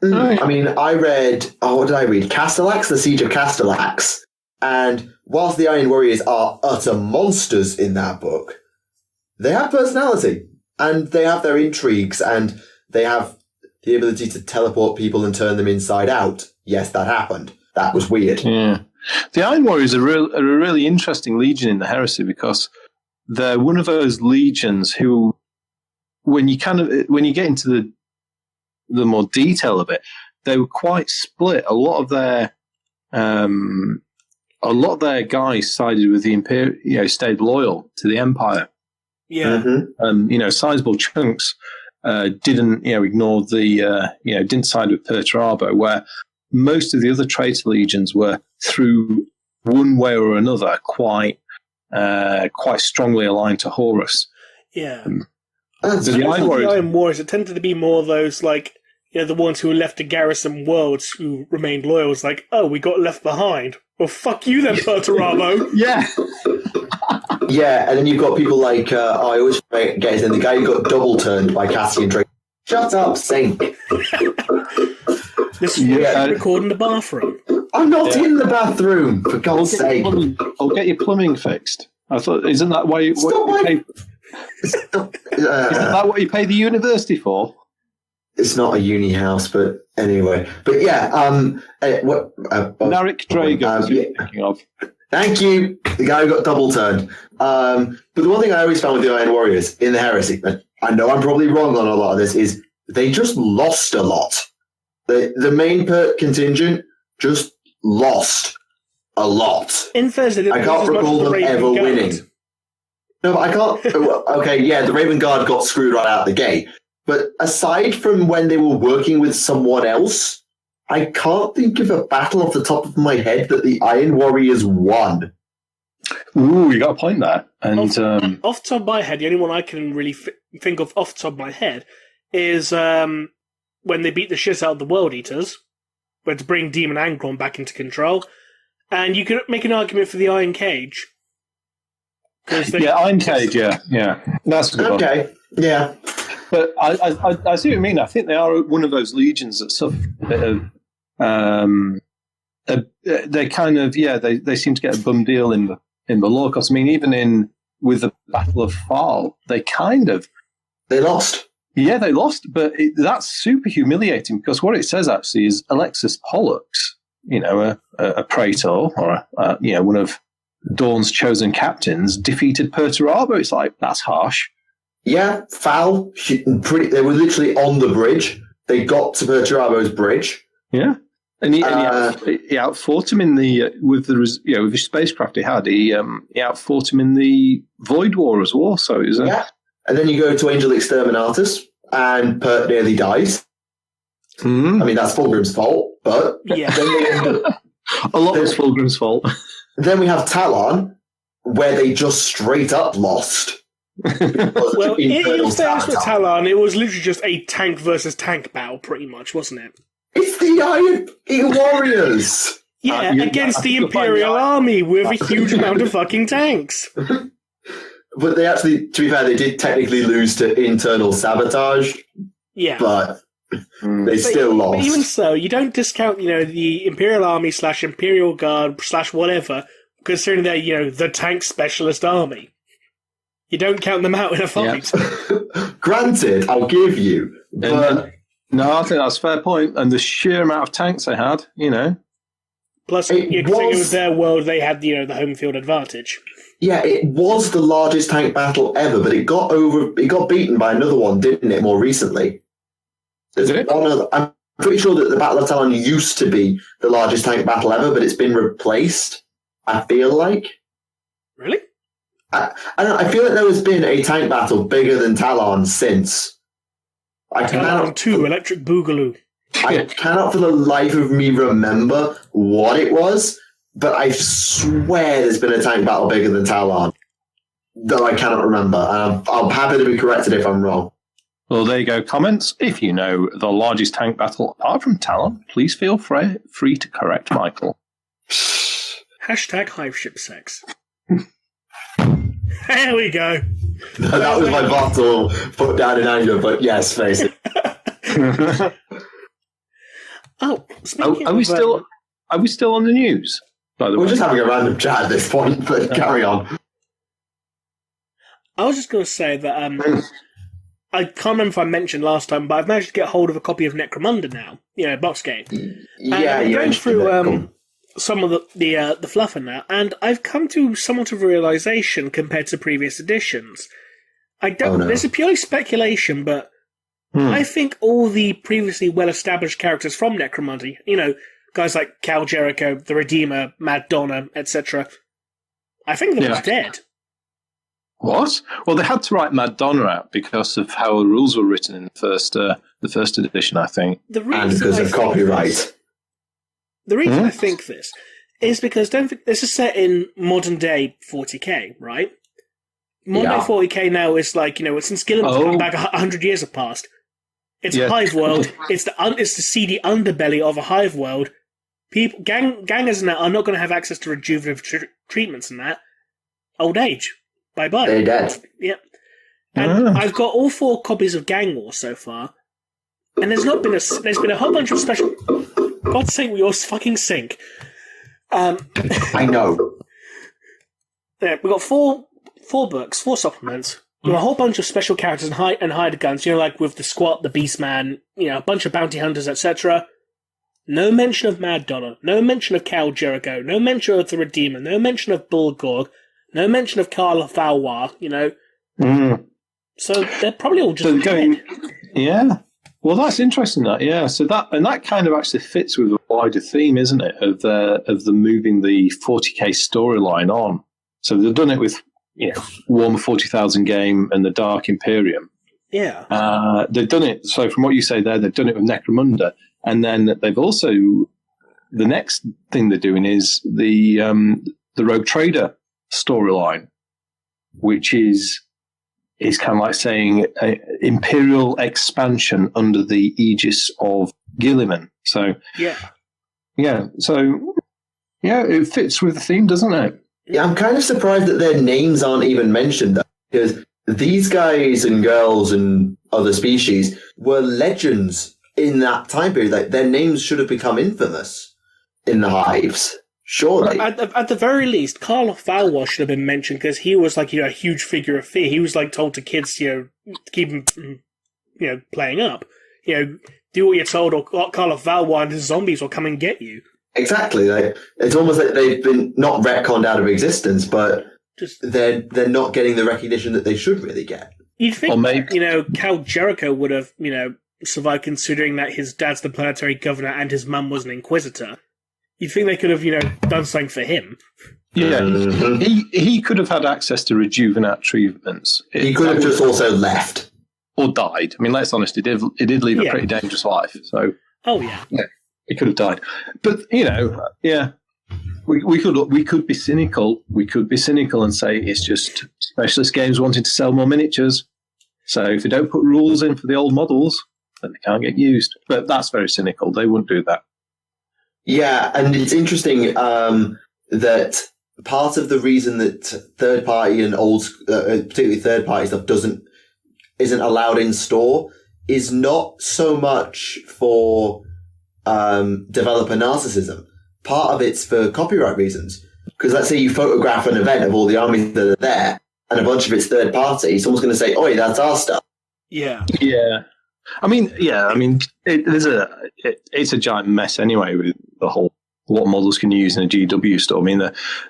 I mean, I read, what did I read? Castellax, The Siege of Castellax. And whilst the Iron Warriors are utter monsters in that book, they have personality. And they have their intrigues, and they have the ability to teleport people and turn them inside out. Yes, that happened. That was weird. Yeah. The Iron Warriors are a really interesting legion in the Heresy because they're one of those legions who, when you get into the more detail of it, they were quite split. A lot of their guys sided with the Empire, stayed loyal to the Empire. Yeah. Mm-hmm. Sizable chunks didn't, ignore didn't side with Perturabo, where most of the other traitor legions were, through one way or another, quite strongly aligned to Horus. Yeah. The Iron Warriors, it tended to be more of those, the ones who were left to garrison worlds who remained loyal. It's like, oh, we got left behind. Well, fuck you then, Perturabo. Yeah. Yeah, and then you've got people like, I always forget his name, the guy who got double turned by Cassian Drake. Shut up, Sink. This is recording the bathroom. I'm not in the bathroom, for God's sake. I'll get your plumbing fixed. I thought, isn't that why Isn't that what you pay the university for? It's not a uni house, but anyway. But yeah, Narek Drago is you're thinking of. Thank you. The guy who got double turned. But the one thing I always found with the Iron Warriors in the Heresy, and I know I'm probably wrong on a lot of this, is they just lost a lot. The main contingent just lost a lot. In Thursday, I can't recall them ever winning. No, but I can't. Okay, yeah, the Raven Guard got screwed right out the gate. But aside from when they were working with someone else, I can't think of a battle off the top of my head that the Iron Warriors won. Ooh, you got a point there. And off the top of my head, the only one I can really think of off the top of my head is when they beat the shit out of the World Eaters, but to bring Demon Angron back into control. And you could make an argument for the Iron Cage. Iron Cage, yeah. That's a good one. Okay, yeah. But I see what you mean. I think they are one of those legions that suffer a bit of... they kind of, they seem to get a bum deal in the lore. Because, I mean, even with the Battle of Fall, they lost. Yeah, they lost, but that's super humiliating because what it says actually is Alexis Pollux, a praetor or one of Dawn's chosen captains, defeated Perturabo. It's like, that's harsh. Yeah, foul. They were literally on the bridge. They got to Perturabo's bridge. Yeah, and he outfought him in with the spacecraft he had. He outfought him in the Void War as well. So it was and then you go to Angel Exterminatus, and Pert nearly dies. Mm. I mean, that's Fulgrim's fault, but then they end up, a lot was Fulgrim's fault. Then we have Talon, where they just straight up lost. Well, in fairness with Talon, it was literally just a tank versus tank battle, pretty much, wasn't it? It's the Iron Warriors! Yeah, against the Imperial Army with a huge amount of fucking tanks. But they actually, to be fair, they did technically lose to internal sabotage. Yeah. But they still lost. But even so, you don't discount, the Imperial Army / Imperial Guard / whatever, considering they're, the tank specialist army. You don't count them out in a fight. Yeah. Granted, I'll give you. But no, I think that's a fair point. And the sheer amount of tanks they had, Plus, it was their world, they had, the home field advantage. Yeah, it was the largest tank battle ever, but it got beaten by another one, didn't it, more recently? I'm pretty sure that the Battle of Talon used to be the largest tank battle ever, but it's been replaced, I feel like. Really? I feel like there has been a tank battle bigger than Talon since. Talon 2, Electric Boogaloo. I cannot for the life of me remember what it was, but I swear there's been a tank battle bigger than Talon, though I cannot remember. And I'm happy to be corrected if I'm wrong. Well, there you go. Comments. If you know the largest tank battle apart from Talon, please feel free to correct Michael. Hashtag hive ship sex. There we go. That was my bottle put down in anger, but yes, face it. Are we still on the news? By the way, we're just having a random chat at this point, but carry on. I was just going to say that I can't remember if I mentioned last time, but I've managed to get hold of a copy of Necromunda now. Box game. Yeah, I'm going through cool. some of the fluff in that, and I've come to somewhat of a realization compared to previous editions. This is purely speculation, but I think all the previously well-established characters from Necromunda, guys like Cal Jericho, the Redeemer, Mad Donna, etc., I think they're all dead. What? Well, they had to write Mad Donna out because of how the rules were written in the first edition, I think. And because of copyright. The reason I think this is because this is set in modern day 40k, right? Modern day 40k now is like, since Gilliam's come back 100 years have passed. It's a hive world. It's the seedy underbelly of a hive world. Gangers and that are not going to have access to rejuvenative treatments and that. Old age. Bye-bye. They're dead. Yep. And I've got all 4 copies of Gang Wars so far. And there's been a whole bunch of special... God's sake, we all fucking sink. I know. Yeah, we've got 4 books, 4 supplements. With a whole bunch of special characters and hired guns, like with the Squat, the Beastman, a bunch of bounty hunters, etc. No mention of Mad Donna, no mention of Cal Jericho, no mention of the Redeemer, no mention of Bulgorg, no mention of Carla Valois, So they're probably all just dead. Yeah. Well, that's interesting. So that kind of actually fits with the wider theme, isn't it, of the moving the 40k storyline on. So they've done it with Warhammer 40,000 game and the Dark Imperium. Yeah. They've done it. So from what you say there, they've done it with Necromunda, and then they've also the next thing they're doing is the Rogue Trader storyline, which is kind of like saying imperial expansion under the aegis of Gilliman. So it fits with the theme, doesn't it? Yeah, I'm kind of surprised that their names aren't even mentioned, though, because these guys and girls and other species were legends in that time period. Like, their names should have become infamous in the hives. Surely. At the very least, Carl Valois should have been mentioned because he was like, a huge figure of fear. He was like told to kids, to keep them from, playing up. Do what you're told or Carl Valois and his zombies will come and get you. Exactly. Like, it's almost like they've been not retconned out of existence, but they're not getting the recognition that they should really get. You'd think, Cal Jericho would have, survived considering that his dad's the planetary governor and his mum was an inquisitor. You'd think they could have, done something for him. Yeah, he could have had access to rejuvenate treatments. He could have just also left. Or died. I mean, let's be honest, he did lead a pretty dangerous life. So, yeah, he could have died. But, we could be cynical. We could be cynical and say it's just specialist games wanting to sell more miniatures. So if they don't put rules in for the old models, then they can't get used. But that's very cynical. They wouldn't do that. Yeah, and it's interesting that part of the reason that third party and particularly third party stuff isn't allowed in store is not so much for developer narcissism. Part of it's for copyright reasons. Because let's say you photograph an event of all the armies that are there, and a bunch of it's third party. Someone's going to say, "Oi, that's our stuff." Yeah. Yeah. It's a giant mess anyway with the whole what models can you use in a GW store. I mean,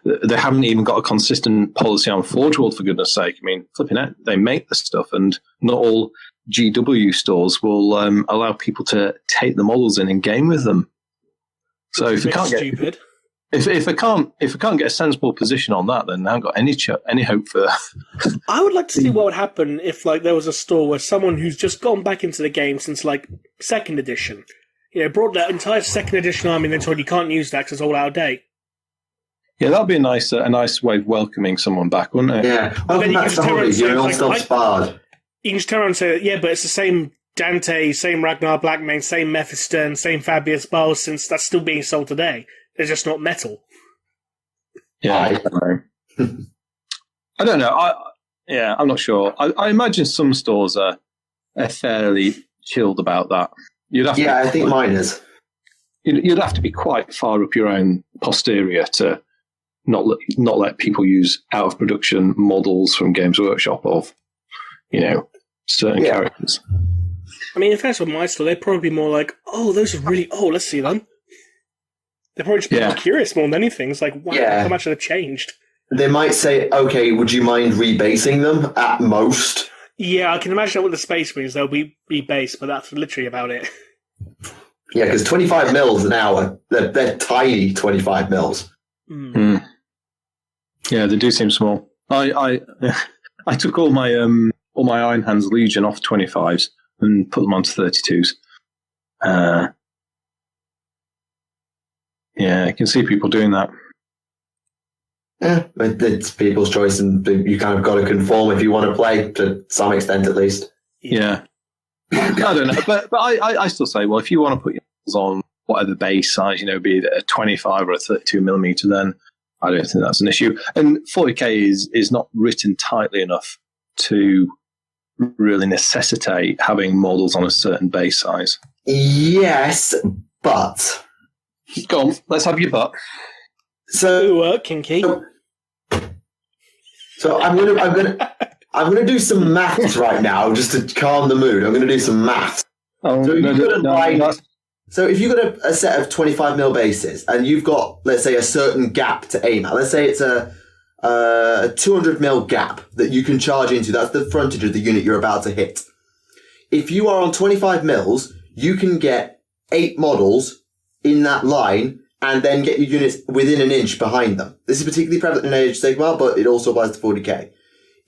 they haven't even got a consistent policy on Forge World, for goodness sake. I mean, flipping out, they make the stuff, and not all GW stores will allow people to take the models in and game with them. So if you can't stupid. If I can't get a sensible position on that, then I haven't got any hope for. I would like to see what would happen if there was a store where someone who's just gone back into the game since 2nd edition, brought that entire second edition army and then told you can't use that because it's all out of date. Yeah, that'd be a nice way of welcoming someone back, wouldn't it? Yeah. Welcome back to hobby. You're all still sparred. You can just turn around and say, yeah, but it's the same Dante, same Ragnar Blackmane, same Mephiston, same Fabius Bowles, since that's still being sold today. They're just not metal. Yeah, I don't know. I'm not sure. I imagine some stores are fairly chilled about that. I think mine is. You'd have to be quite far up your own posterior to not let people use out of production models from Games Workshop of, certain characters. I mean, if that's what my store, they'd probably be more like, oh, those are really old, let's see them. They're probably just more curious more than anything. It's like, wow, how much have they changed? They might say, okay, would you mind rebasing them at most? Yeah, I can imagine that with the Space Marines, they'll be rebased, but that's literally about it. Yeah, because 25 mils an hour, they're tiny 25 mils. Mm. Yeah, they do seem small. I took all my Iron Hands Legion off 25s and put them onto 32s. Yeah, I can see people doing that. Yeah, it's people's choice, and you kind of got to conform if you want to play to some extent, at least. Yeah. I don't know, but I still say, well, if you want to put your on whatever base size, be it a 25 or a 32 millimeter, then I don't think that's an issue. And 40k is not written tightly enough to really necessitate having models on a certain base size. Yes, but go on, let's have your butt. So kinky. So I'm gonna do some maths right now just to calm the mood. I'm gonna do some maths. So if you've got a set of 25 mil bases and you've got, let's say, a certain gap to aim at, let's say it's a 200 mil gap that you can charge into, that's the frontage of the unit you're about to hit. If you are on 25 mils, you can get 8 models in that line and then get your units within an inch behind them. This is particularly prevalent in Age of Sigmar, but it also applies to 40k.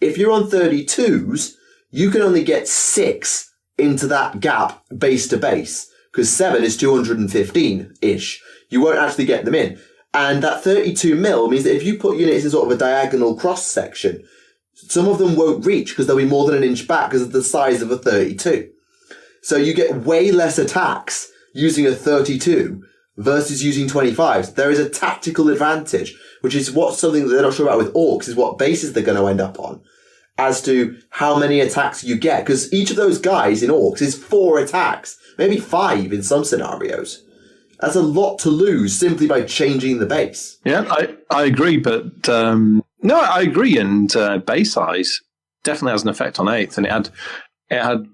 If you're on 32s, you can only get 6 into that gap base to base, because 7 is 215-ish. You won't actually get them in. And that 32 mil means that if you put units in sort of a diagonal cross section, some of them won't reach because they'll be more than an inch back because of the size of a 32. So you get way less attacks using a 32 versus using 25s. There is a tactical advantage, which is something that they're not sure about with orcs, is what bases they're going to end up on, as to how many attacks you get. Because each of those guys in orcs is 4 attacks, maybe 5 in some scenarios. That's a lot to lose simply by changing the base. Yeah, I agree, but no, I agree. And base size definitely has an effect on 8th, and it had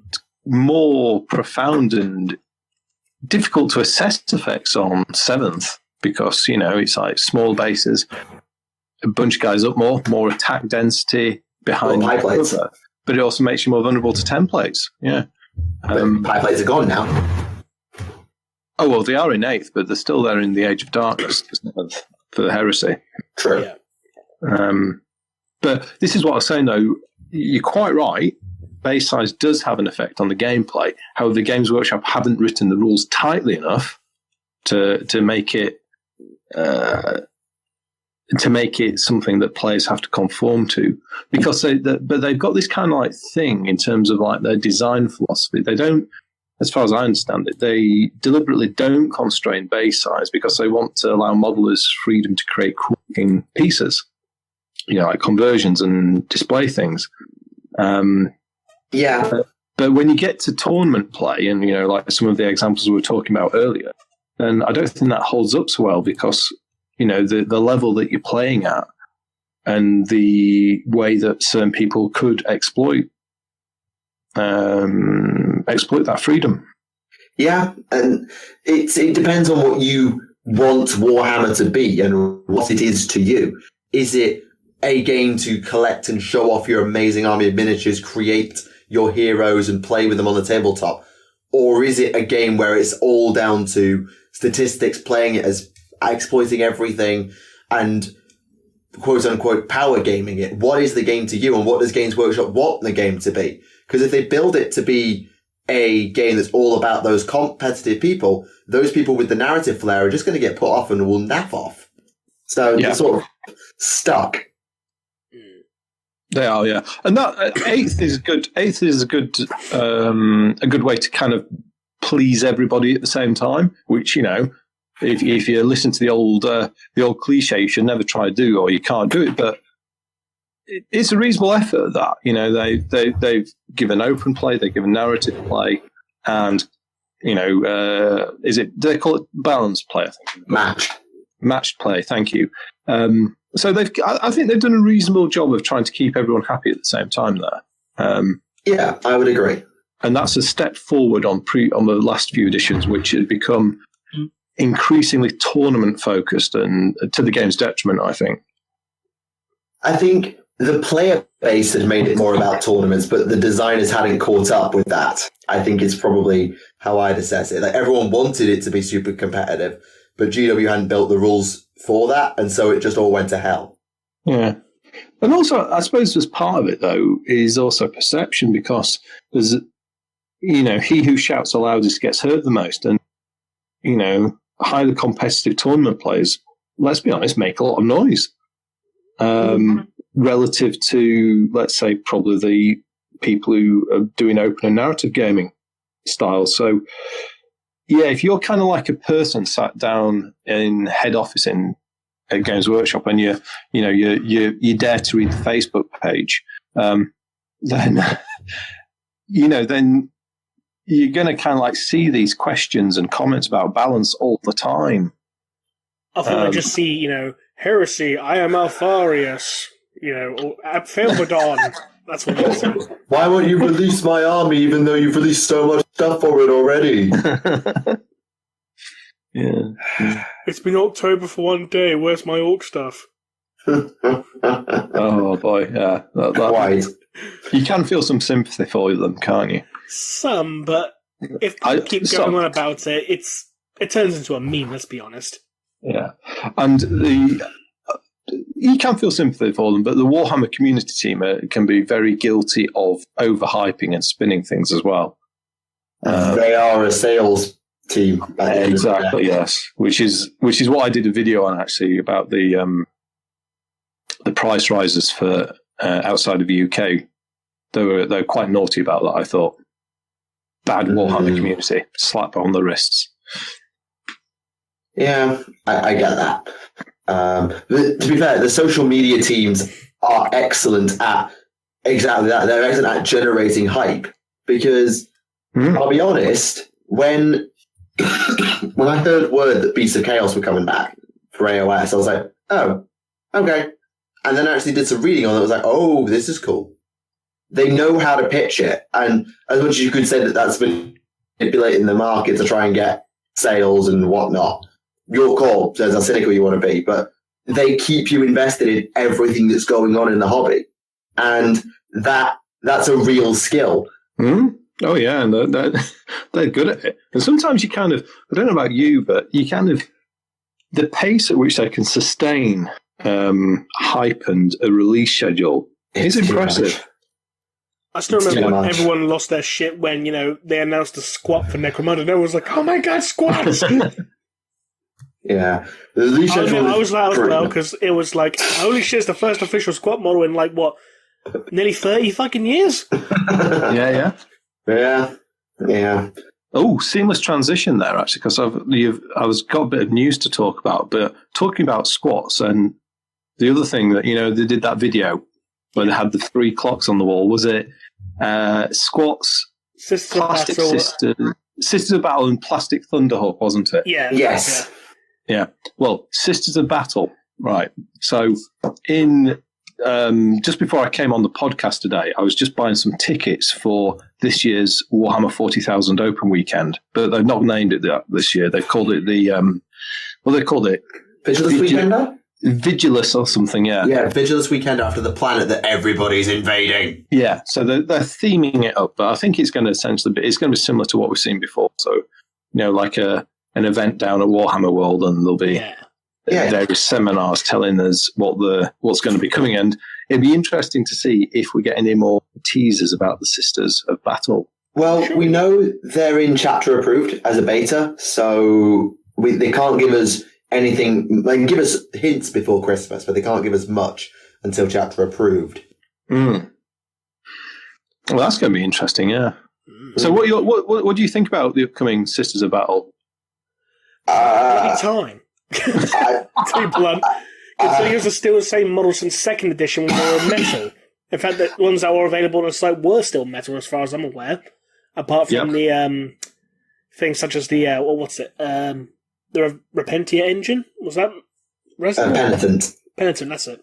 more profound and difficult to assess effects on 7th because it's like small bases, a bunch of guys up more attack density behind pie plates. But it also makes you more vulnerable to templates. Yeah, pie plates are gone now. Oh, well, they are in 8th, but they're still there in the Age of Darkness for the heresy. True. Yeah. But this is what I was saying, though. You're quite right. Base size does have an effect on the gameplay. However, the Games Workshop haven't written the rules tightly enough to make it something that players have to conform to. Because but they've got this kind of like thing in terms of like their design philosophy. They don't, as far as I understand it, they deliberately don't constrain base size because they want to allow modelers freedom to create cool-looking pieces, like conversions and display things. Yeah. But when you get to tournament play and, like some of the examples we were talking about earlier, then I don't think that holds up so well because, the level that you're playing at and the way that certain people could exploit that freedom. Yeah, and it depends on what you want Warhammer to be and what it is to you. Is it a game to collect and show off your amazing army of miniatures, create your heroes and play with them on the tabletop? Or is it a game where it's all down to statistics, playing it as exploiting everything and quote unquote power gaming it? What is the game to you, and what does Games Workshop want the game to be? Because if they build it to be a game that's all about those competitive people, those people with the narrative flair are just going to get put off and will naff off. So they're sort of stuck. They are, yeah. And that eighth is good. Eighth is a good way to kind of please everybody at the same time. Which, you know, if you listen to the old cliche, you should never try to do, or you can't do it. But it's a reasonable effort. That, you know, they've given open play, they've given narrative play, and, you know, do they call it balanced play? I think matched play. Thank you. So I think they've done a reasonable job of trying to keep everyone happy at the same time there. Yeah, I would agree. And that's a step forward on the last few editions, which had become increasingly tournament focused and to the game's detriment, I think. I think the player base had made it more about tournaments, but the designers hadn't caught up with that. I think it's probably how I'd assess it. Like, everyone wanted it to be super competitive, but GW hadn't built the rules for that, and so it just all went to hell. Yeah. And also, I suppose as part of it, though, is also perception, because there's, you know, he who shouts the loudest gets heard the most. And, you know, highly competitive tournament players, let's be honest, make a lot of noise relative to, let's say, probably the people who are doing open and narrative gaming styles. So, yeah, if you're kind of like a person sat down in head office at Games Workshop and you dare to read the Facebook page, then then you're going to kind of like see these questions and comments about balance all the time. I think I just see, you know, heresy, I am Alfarius, you know, or Abfelbadon. That's what it says. Why won't you release my army even though you've released so much stuff for it already? Yeah. It's been October for one day. Where's my orc stuff? Oh, boy, yeah. Quite. You can feel some sympathy for them, can't you? Some, but if you keep going on about it, it turns into a meme, let's be honest. Yeah. And you can feel sympathy for them, but the Warhammer community team can be very guilty of overhyping and spinning things as well. They are a sales team. Exactly, yes. Which is what I did a video on, actually, about the price rises for outside of the UK. They were quite naughty about that, I thought. Bad Warhammer community. Slap on the wrists. Yeah, I get that. To be fair, the social media teams are excellent at exactly that. They're excellent at generating hype, because I'll be honest, when I heard word that Beasts of Chaos were coming back for AOS, I was like, oh, okay. And then I actually did some reading on it. I was like, oh, this is cool. They know how to pitch it. And as much as you could say that that's manipulating the market to try and get sales and whatnot, your call says how cynical you want to be, but they keep you invested in everything that's going on in the hobby. And that's a real skill. Oh, yeah, and they're good at it. And sometimes you kind of, I don't know about you, but you kind of, the pace at which they can sustain hype and a release schedule is impressive. I still remember when everyone lost their shit when, you know, they announced a squat for Necromunda, and everyone was like, oh my god, squats! Yeah. The release schedule I was loud as well, because it was like, holy shit, it's the first official squat model in, like, what, nearly 30 fucking years? Yeah. Oh, seamless transition there, actually, because I've got a bit of news to talk about, but talking about squats, and the other thing that, you know, they did that video where they had the 3 clocks on the wall. Was it squats, Plastic Sisters of Battle, and Plastic Thunderhawk, wasn't it? Yeah. Yes. Yeah. Well, Sisters of Battle, right. So in just before I came on the podcast today, I was just buying some tickets for this year's Warhammer 40,000 Open Weekend, but they've not named it that this year. They've called it the they called it Vigilus Weekender? Vigilus or something, yeah. Yeah, Vigilus Weekend after the planet that everybody's invading. Yeah, so they're theming it up, but I think it's going to essentially be similar to what we've seen before. So, you know, like an event down at Warhammer World, and there'll be various seminars telling us what's going to be coming, and it'd be interesting to see if we get any more teasers about the Sisters of Battle. Well, Sure. we know they're in chapter approved as a beta, so they can't give us anything. They can give us hints before Christmas, but they can't give us much until chapter approved. Mm. Well, that's going to be interesting, yeah. So what do you think about the upcoming Sisters of Battle? Bloody time. To be blunt. Considering are still the same model since second edition when they were metal. In fact, the ones that were available on the site were still metal as far as I'm aware. Apart from the things such as the, the Repentia engine? Was that resin? Penitent, that's it.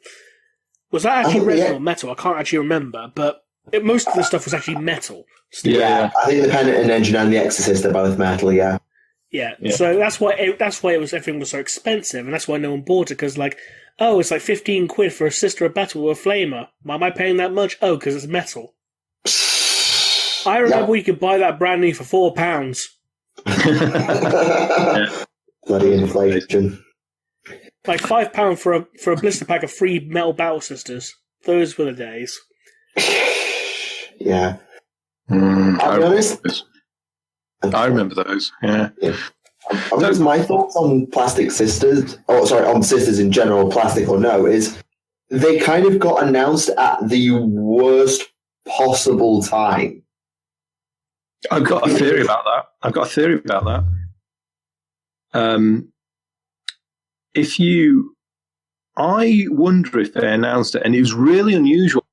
Was that actually resin or metal? I can't actually remember, but most of the stuff was actually metal. Still. Yeah, I think the Penitent engine and the Exorcist are both metal, yeah. Yeah, so that's why everything was so expensive, and that's why no one bought it, because it's like 15 quid for a Sister of Battle with a flamer. Why am I paying that much? Oh, because it's metal. I remember you could buy that brand new for £4. Bloody inflation. Like £5 for a blister pack of 3 metal Battle Sisters. Those were the days. Yeah. I'll be honest. I remember those. Yeah. My thoughts on plastic sisters, on sisters in general, plastic or no, is they kind of got announced at the worst possible time. I've got a theory about that. I wonder if they announced it, and it was really unusual.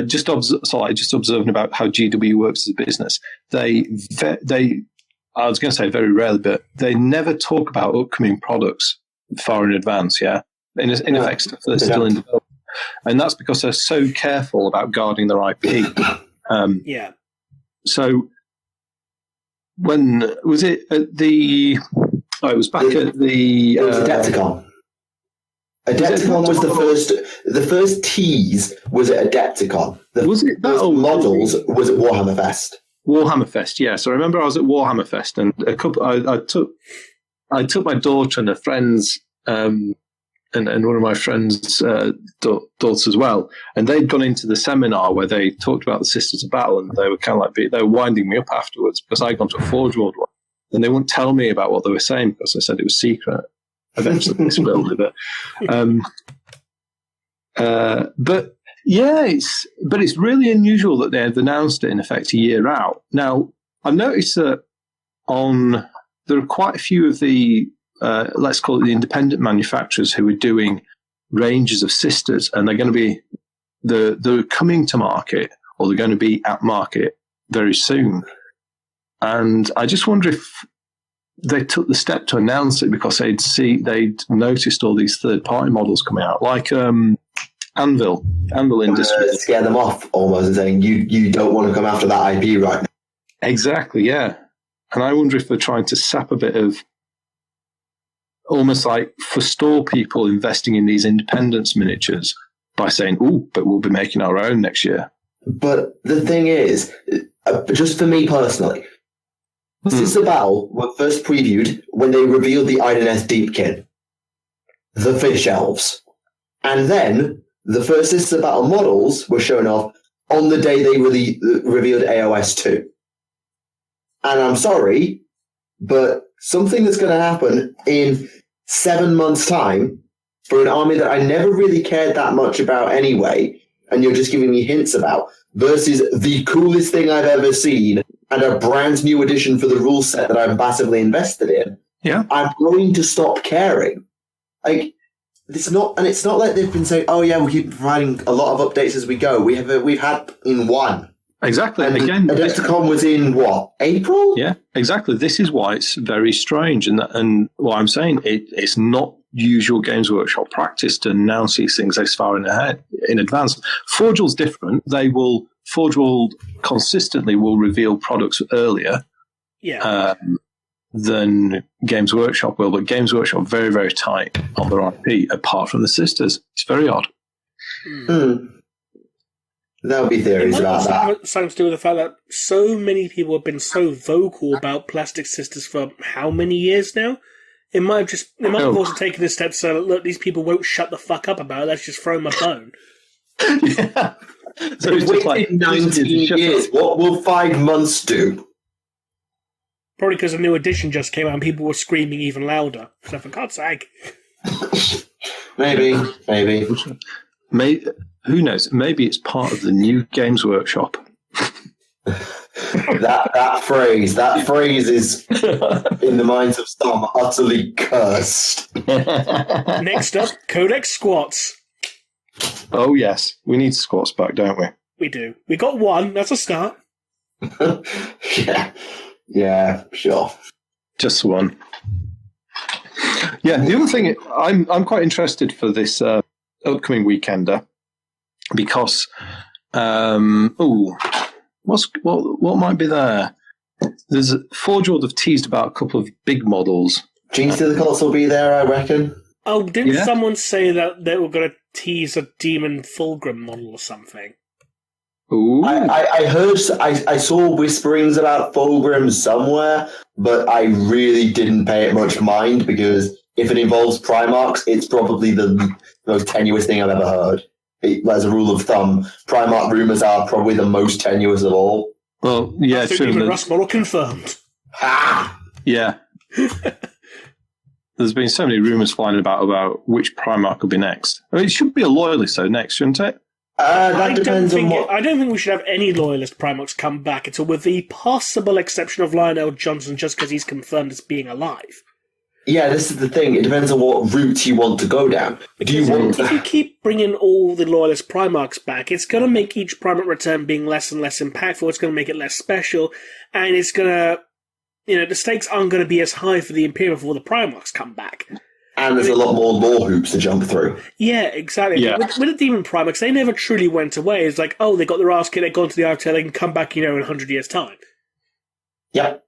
Just observing about how GW works as a business. I was going to say very rarely, but they never talk about upcoming products far in advance. Yeah, in effect, stuff that's still in development, and that's because they're so careful about guarding their IP. Yeah. So when was it at the? Oh, it was back at the. It was Adepticon. Adepticon was the first tease was at Adepticon. Was it that old? Models was at Warhammer Fest. Warhammer Fest, yes. I remember I was at Warhammer Fest, and I took my daughter and her friends, and one of my friends' daughters as well, and they'd gone into the seminar where they talked about the Sisters of Battle, and they were kind of like they were winding me up afterwards because I'd gone to a Forge World one, and they wouldn't tell me about what they were saying because they said it was secret. Eventually, they spilled it, but yeah, it's really unusual that they've announced it in effect a year out. Now, I've noticed that there are quite a few of the let's call it the independent manufacturers who are doing ranges of sisters, and they're going to be they're coming to market, or they're going to be at market very soon. And I just wonder if they took the step to announce it because they'd noticed all these third-party models coming out, like Anvil Industries. Scare them off almost and saying, you don't want to come after that IP right now. Exactly, yeah. And I wonder if they're trying to sap a bit of, almost like forestall people investing in these independence miniatures by saying, but we'll be making our own next year. But the thing is, just for me personally, Sisters of Battle were first previewed when they revealed the Idoneth Deepkin, the Fish Elves. And then the first Sisters of Battle models were shown off on the day they revealed AOS 2. And I'm sorry, but something that's going to happen in 7 months' time for an army that I never really cared that much about anyway, and you're just giving me hints about, versus the coolest thing I've ever seen and a brand new addition for the rule set that I'm massively invested in, I'm going to stop caring. Like, it's not like they've been saying, "Oh yeah, we'll keep providing a lot of updates as we go." We've had in one. Exactly. And again, Adepticon was in what, April? Yeah, exactly. This is why it's very strange, and what I'm saying, it's not usual Games Workshop practice to announce these things this far in advance. Forge World's different. Forge World consistently will reveal products earlier than Games Workshop will, but Games Workshop very, very tight on their IP, apart from the sisters. It's very odd. There'll be theories about that. Something to do with the fact that so many people have been so vocal about plastic sisters for how many years now? It might have also taken a step so look, these people won't shut the fuck up about it. Let's just throw them a bone. Yeah. So it's just like 19 years. What will 5 months do? Probably because a new edition just came out and people were screaming even louder. So for God's sake. Maybe. Who knows? Maybe it's part of the new Games Workshop. that phrase is, in the minds of some, utterly cursed. Next up, Codex Squats. Oh, yes. We need squats back, don't we? We do. We got one. That's a start. Yeah, sure. Just one. Yeah, the other thing, I'm quite interested for this upcoming weekender because, what might be there? There's Forge World have teased about a couple of big models. Genes to the Cults will be there, I reckon. Oh, didn't someone say that they were going to tease a Demon Fulgrim model or something? Ooh. I heard, I saw whisperings about Fulgrim somewhere, but I really didn't pay it much mind because if it involves Primarchs, it's probably the most tenuous thing I've ever heard. As a rule of thumb, Primarch rumours are probably the most tenuous of all. Well, yeah, true. Even Rust model confirmed. Ha! Yeah. There's been so many rumours flying about which Primarch will be next. I mean, it should be a Loyalist, though, next, shouldn't it? That depends on what... I don't think we should have any Loyalist Primarchs come back until, with the possible exception of Lionel Johnson, just because he's confirmed as being alive. Yeah, this is the thing. It depends on what route you want to go down. If you keep bringing all the Loyalist Primarchs back, it's going to make each Primarch return being less and less impactful. It's going to make it less special, and it's going to... the stakes aren't going to be as high for the Imperium before the Primarchs come back. And there's a lot more lore hoops to jump through. Yeah, exactly. Yeah. With the Demon Primarchs, they never truly went away. It's like, they got their ass kicked, they've gone to the Arctail, they can come back, in 100 years' time. Yep.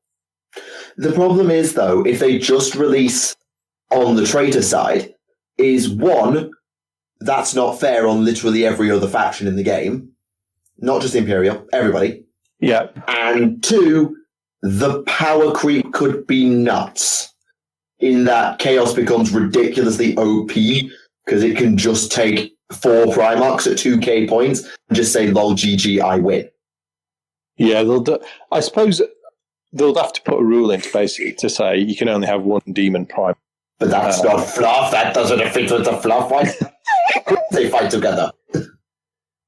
The problem is, though, if they just release on the traitor side, is one, that's not fair on literally every other faction in the game. Not just Imperial, everybody. Yeah. And two, the power creep could be nuts. In that Chaos becomes ridiculously OP because it can just take 4 Primarchs at 2k points and just say, lol, GG, I win. Yeah, I suppose they'll have to put a rule in basically to say you can only have one Demon Prime. But that's not fluff. That doesn't fit with the fluff. Why they fight together?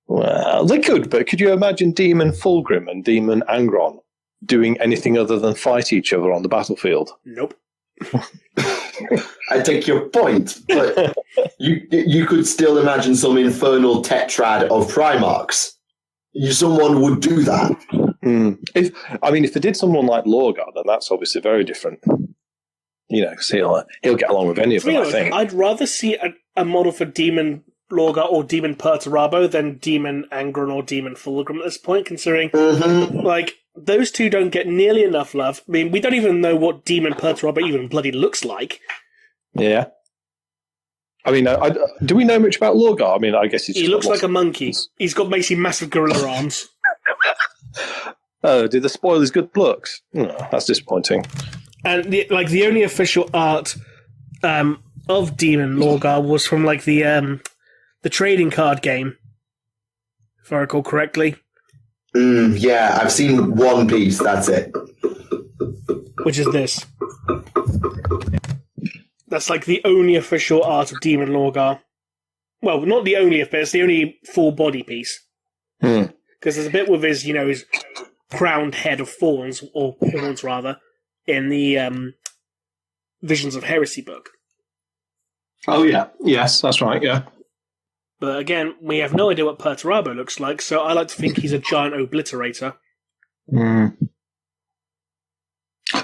Well, they could, but could you imagine Demon Fulgrim and Demon Angron doing anything other than fight each other on the battlefield? Nope. I take your point, but you could still imagine some infernal tetrad of Primarchs. Someone would do that. If they did someone like Lorgar, then that's obviously very different. Because he'll get along with any of them, I think. I'd rather see a model for Demon Lorgar or Demon Perturabo than Demon Angron or Demon Fulgrim at this point, considering, those two don't get nearly enough love. I mean, we don't even know what Demon Perturabo even bloody looks like. Yeah. I mean, do we know much about Lorgar? I mean, I guess he looks like a monkey. He's got basically massive gorilla arms. Oh, did they spoil his good looks? Oh, that's disappointing. And the only official art of Demon Lorgar was from the trading card game, if I recall correctly. Yeah, I've seen one piece, that's it. Which is this. That's the only official art of Demon Lorgar. Well, not the only, but it's the only full body piece. Because there's a bit with his, his crowned head of thorns, or horns rather, in the Visions of Heresy book. Oh, yeah. Yes, that's right, yeah. But again, we have no idea what Perturabo looks like, so I like to think he's a giant obliterator.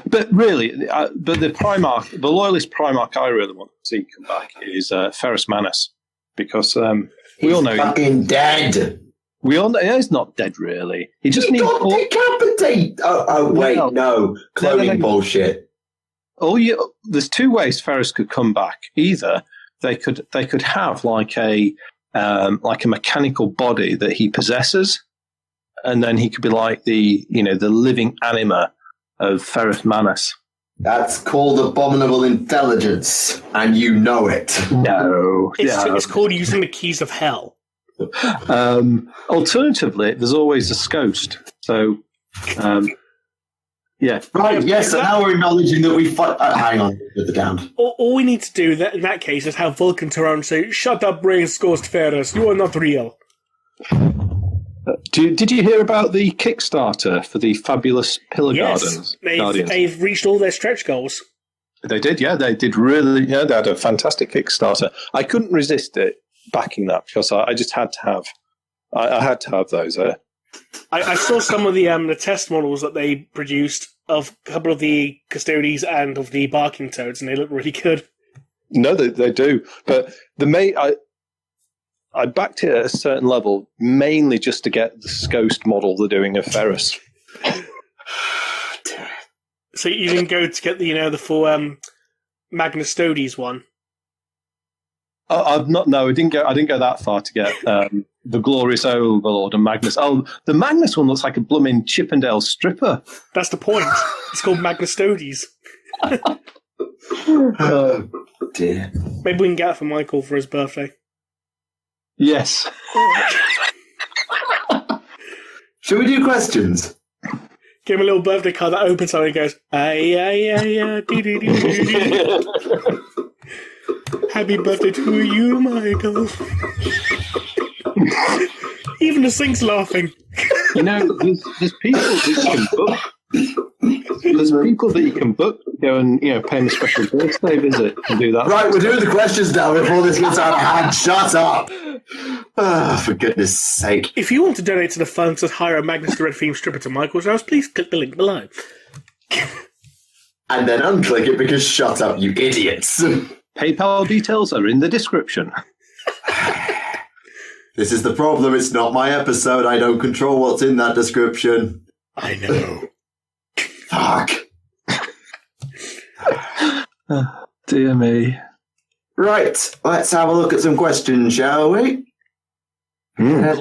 But really, the Loyalist Primarch I really want to see come back is Ferrus Manus, because we all know he's fucking dead. We all know he's not dead, really. He just needs to decapitate. Oh wait, no, cloning bullshit. There's 2 ways Ferrus could come back. Either they could have like a mechanical body that he possesses, and then he could be like the living anima of Ferrus Manus. That's called abominable intelligence, and you know it. No, it's called using the keys of hell. Alternatively, there's always a Scoast. So, yeah. Right, yes, so now we're acknowledging that we hang on, with the down. All we need to do in that case is have Vulcan turn around and say, "Shut up, Brains Ghost Ferris, you are not real." Did you hear about the Kickstarter for the fabulous Pillar Yes, Guardians? they've reached all their stretch goals. They did, yeah. They did really, yeah. They had a fantastic Kickstarter. I couldn't resist it backing that because I just had to have. I had to have those there. I saw some of the test models that they produced of a couple of the Custodes and of the Barking Toads, and they look really good. No, they do. But I backed it at a certain level, mainly just to get the Scoast model they're doing of Ferris. So you didn't go to get the full Magnustodes one? I've not. No, I didn't go that far to get the Glorious Overlord and Magnus. Oh, the Magnus one looks like a blooming Chippendale stripper. That's the point. It's called Magnustodes. Oh, dear. Maybe we can get it for Michael for his birthday. Yes. Should we do questions? Give him a little birthday card that opens and he goes, do. Happy birthday to you, Michael. Even the Sync's laughing. There's people that can book. There's people that you can book, go and pay them a special birthday visit and do that. Right, we're doing the questions now before this gets out of hand. Shut up! For goodness sake. If you want to donate to the fund to hire a Magnus the Red Theme stripper to Michael's house, please click the link below. And then unclick it because shut up, you idiots. PayPal details are in the description. This is the problem. It's not my episode. I don't control what's in that description. I know. Fuck. Dear me. Right, let's have a look at some questions, shall we? Where is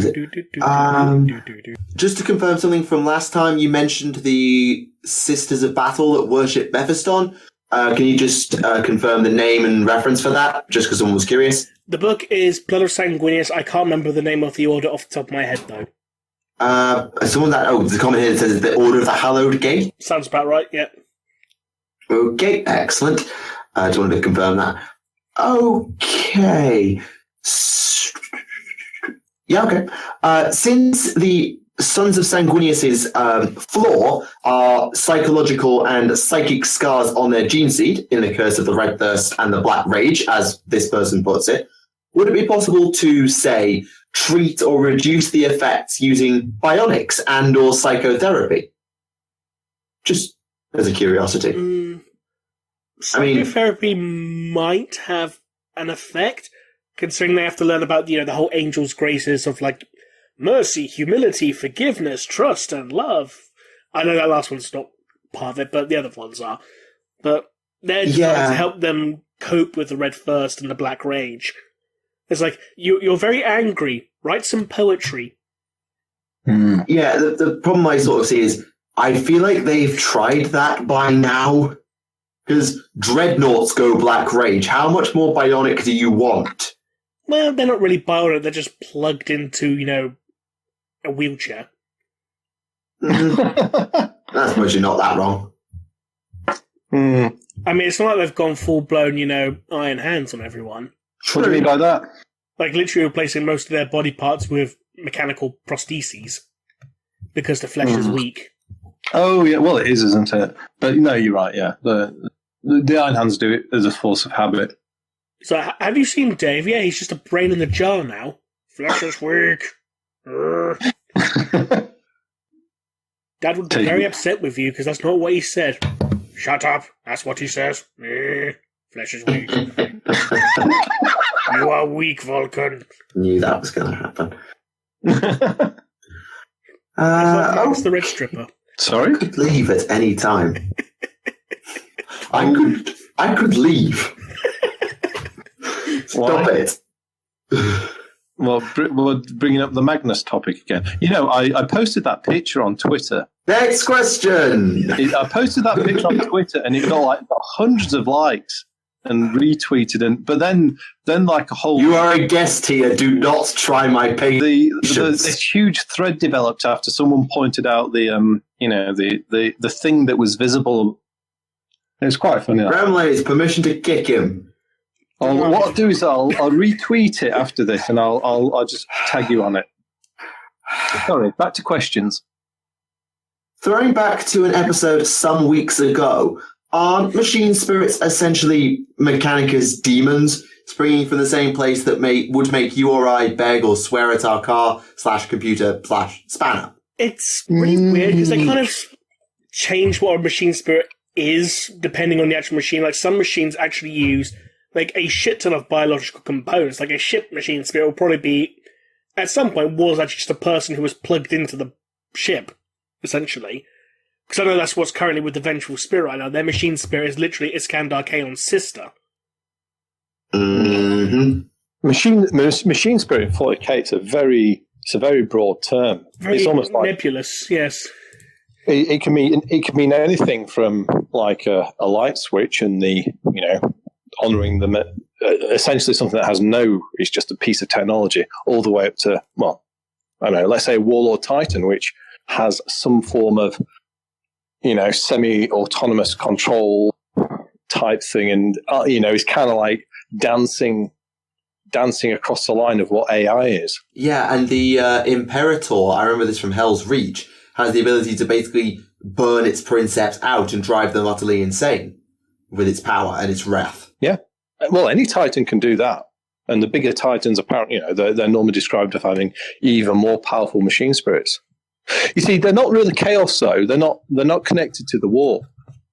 it? Just to confirm something from last time, you mentioned the Sisters of Battle that worship Mephiston. Can you just confirm the name and reference for that, just because someone was curious? The book is Blood of Sanguinius. I can't remember the name of the order off the top of my head, though. Someone there's a comment here that says the Order of the Hallowed Gate. Sounds about right, yeah. Okay, excellent. I just wanted to confirm that. Okay. Yeah, okay. Since the Sons of Sanguinius's flaw are psychological and psychic scars on their gene seed in the Curse of the Red Thirst and the Black Rage, as this person puts it, would it be possible to, say, treat or reduce the effects using bionics and or psychotherapy? Just as a curiosity. Psychotherapy might have an effect, considering they have to learn about, the whole angel's graces of, mercy, humility, forgiveness, trust, and love. I know that last one's not part of it, but the other ones are. But they're trying to help them cope with the Red Thirst and the Black Rage. It's like, you're very angry. Write some poetry. Yeah, the problem I sort of see is, I feel like they've tried that by now. Because dreadnoughts go Black Rage. How much more bionic do you want? Well, they're not really bionic. They're just plugged into, a wheelchair. That's actually not that wrong. I mean, it's not like they've gone full-blown, iron hands on everyone. What do you mean by that? Like, literally replacing most of their body parts with mechanical prostheses. Because the flesh is weak. Oh, yeah, well, it is, isn't it? But no, you're right, yeah. The Iron Hands do it as a force of habit. So, have you seen Dave? Yeah, he's just a brain in a jar now. Flesh is weak. Dad would be very upset with you because that's not what he said. Shut up. That's what he says. Flesh is weak. You are weak, Vulcan. Knew that was going to happen. That's the red stripper. Sorry? I could leave at any time. I could leave. Stop it. Well, we're bringing up the Magnus topic again. I posted that picture on Twitter. Next question. I posted that picture on Twitter, and it got hundreds of likes and retweeted, but then like a whole. You are a guest here. Do not try my patience. This huge thread developed after someone pointed out the thing that was visible. It was quite funny. Remleiz, permission to kick him. What I'll do is I'll retweet it after this, and I'll just tag you on it. Sorry, back to questions. Throwing back to an episode some weeks ago, aren't machine spirits essentially Mechanicus demons, springing from the same place that would make you or I beg or swear at our car /computer/spanner? It's really weird because they kind of change what a machine spirit is depending on the actual machine. Like some machines actually use like a shit ton of biological components. Like a ship machine spirit will probably be, at some point, was actually just a person who was plugged into the ship, essentially. Because I know that's what's currently with the Vengeful Spirit right now. Their machine spirit is literally Iskandar Kaon's sister. Mm-hmm. Machine spirit in 40k, it's a very broad term. It's almost nebulous, yes. It can mean anything from like a light switch and the honouring them, essentially something that has it's just a piece of technology, all the way up to, well, I don't know, let's say a Warlord Titan, which has some form of, semi-autonomous control type thing, and is kind of like dancing across the line of what AI is. Yeah, and the Imperator, I remember this from Hell's Reach, has the ability to basically burn its princeps out and drive them utterly insane with its power and its wrath. Yeah. Well, any Titan can do that. And the bigger Titans, apparently, they're normally described as having even more powerful machine spirits. You see, they're not really chaos, though. They're not connected to the war.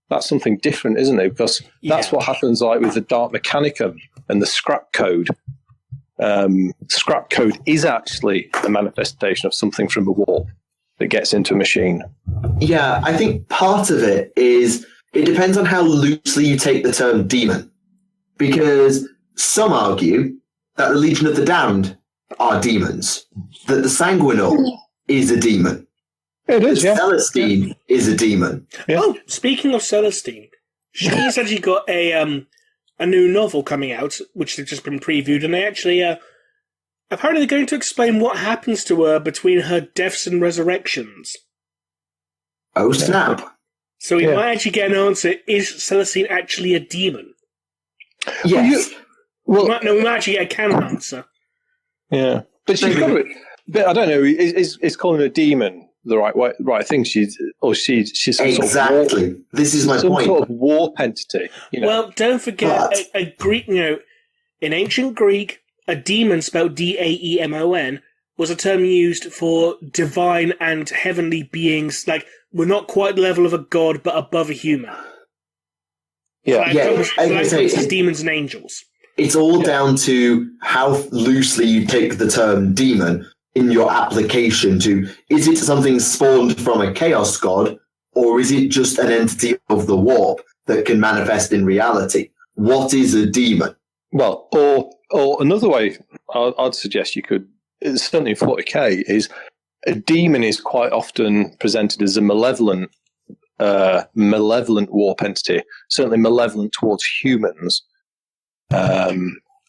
That's something different, isn't it? Because that's what happens like with the Dark Mechanicum and the scrap code. Scrap code is actually a manifestation of something from the war that gets into a machine. Yeah, I think part of it is it depends on how loosely you take the term demon. Because some argue that the Legion of the Damned are demons, that the Sanguinal is a demon. It is, that Celestine is a demon. Yeah. Oh, speaking of Celestine, she's actually got a new novel coming out, which they've just been previewed, and they actually apparently they're going to explain what happens to her between her deaths and resurrections. Oh, snap. So we might actually get an answer, is Celestine actually a demon? Yes. We might actually get a canon answer. Yeah. But she's got it. But I don't know, is calling her a demon the right thing? She's some exactly. Sort of this is my point. Some sort of warp entity. Well, don't forget, a Greek, in ancient Greek, a demon spelled Daemon was a term used for divine and heavenly beings. Like, we're not quite the level of a god, but above a human. Yeah, it's demons and angels. It's all down to how loosely you take the term demon in your application to, is it something spawned from a chaos god, or is it just an entity of the warp that can manifest in reality? What is a demon? Well, or another way I'd suggest you could, certainly in 40k, is a demon is quite often presented as a malevolent warp entity, certainly malevolent towards humans.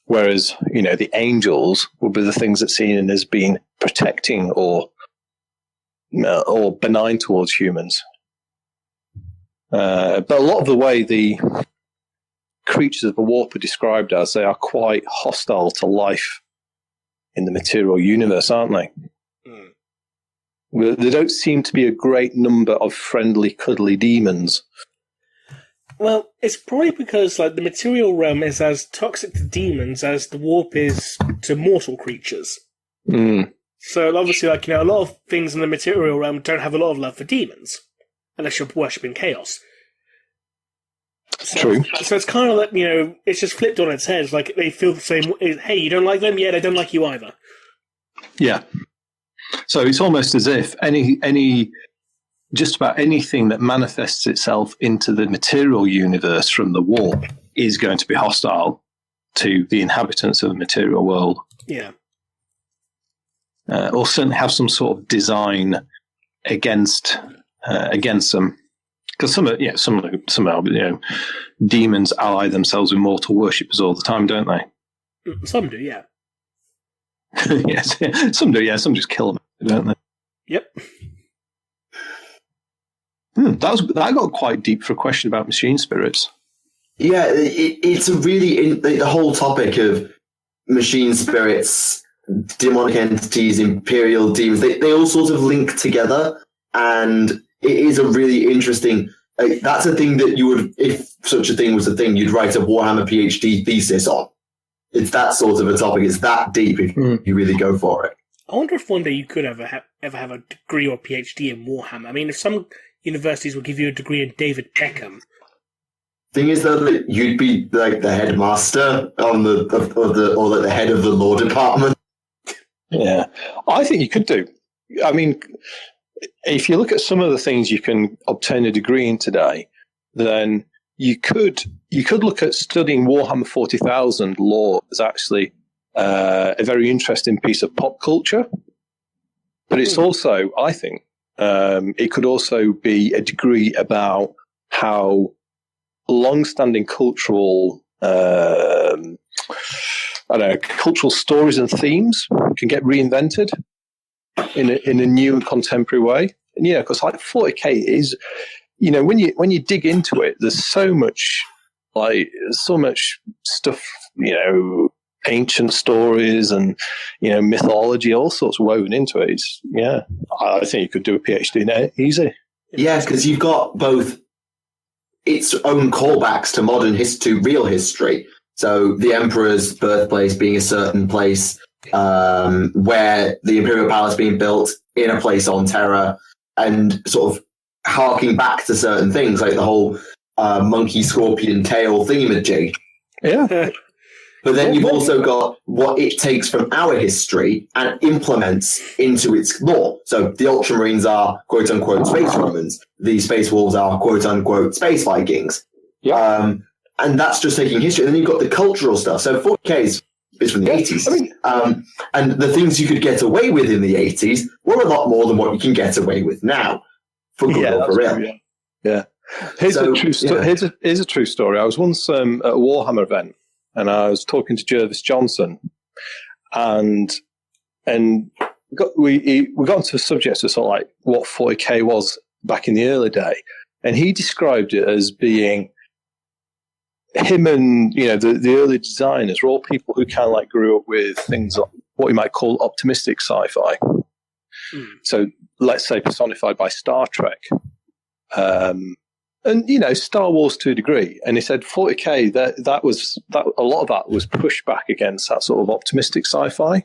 Whereas, the angels will be the things that's seen as being protecting or benign towards humans. But a lot of the way the creatures of the warp are described as, they are quite hostile to life in the material universe, aren't they? There don't seem to be a great number of friendly, cuddly demons. Well, it's probably because the material realm is as toxic to demons as the warp is to mortal creatures. So obviously, a lot of things in the material realm don't have a lot of love for demons, unless you're worshipping chaos. True. So it's kind of it's just flipped on its head. It's like they feel the same. Hey, you don't like them? Yeah, they don't like you either. Yeah. So it's almost as if just about anything that manifests itself into the material universe from the warp is going to be hostile to the inhabitants of the material world. Yeah. or certainly have some sort of design against them. Because some demons ally themselves with mortal worshippers all the time, don't they? Some do, yeah. Yes, some do. Yeah, some just kill them, don't they? Yep. That got quite deep for a question about machine spirits. Yeah, it's a really the whole topic of machine spirits, demonic entities, imperial demons. They all sort of link together, and it is a really interesting. That's a thing that you would, if such a thing was a thing, you'd write a Warhammer PhD thesis on. It's that sort of a topic. It's that deep if you really go for it. I wonder if one day you could ever have a degree or PhD in Warhammer. I mean, if some universities will give you a degree in David Beckham. Thing is, though, that you'd be like the headmaster on or the head of the law department. Yeah, I think you could do. I mean, if you look at some of the things you can obtain a degree in today, then you could look at studying Warhammer 40,000 lore as actually a very interesting piece of pop culture. But it's also, I think, it could also be a degree about how long-standing cultural, cultural stories and themes can get reinvented in a new and contemporary way. And because like 40K is, when you dig into it, there's so much stuff, ancient stories and mythology, all sorts woven into it. I think you could do a PhD in it easy. Yeah, because you've got both its own callbacks to modern to real history. So the Emperor's birthplace being a certain place where the Imperial Palace being built in a place on Terra, and sort of harking back to certain things like the whole monkey scorpion tail thingamajig. Yeah. But then you've also got what it takes from our history and implements into its lore. So the Ultramarines are quote-unquote space Romans. The Space Wolves are quote-unquote space Vikings. Yeah. And that's just taking history. And then you've got the cultural stuff. So 40K is from the 80s. I mean, and the things you could get away with in the 80s were a lot more than what you can get away with now. For good or for real. Yeah. Here's a true story. I was once at a Warhammer event, and I was talking to Jervis Johnson, and we got into the subject of sort of like what 40K was back in the early day, and he described it as being him and the early designers were all people who kind of like grew up with things like what you might call optimistic sci-fi. So let's say personified by Star Trek. And Star Wars to a degree, and he said 40K that a lot of that was pushed back against that sort of optimistic sci-fi.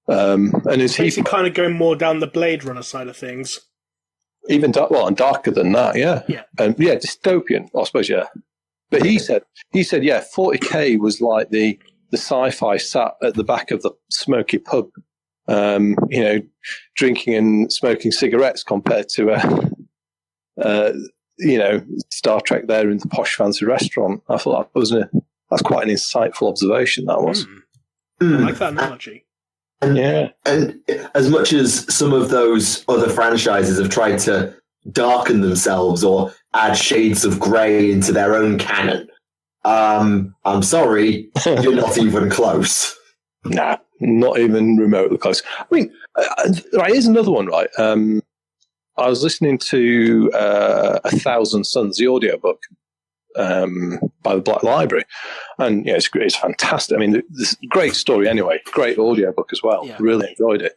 And is he kind of going more down the Blade Runner side of things? Even and darker than that, yeah, dystopian, I suppose, yeah. But he said, 40K was like the sci-fi sat at the back of the smoky pub, drinking and smoking cigarettes compared to Star Trek there in the posh fancy restaurant. I thought that's quite an insightful observation, that was. I like that analogy. And as much as some of those other franchises have tried to darken themselves or add shades of grey into their own canon, I'm sorry, you're not even close. Nah, not even remotely close. I mean, right, here's another one, right? I was listening to 1,000 Suns, the audiobook by the Black Library, and it's fantastic. I mean, this great story anyway, great audiobook as well. Yeah. Really enjoyed it.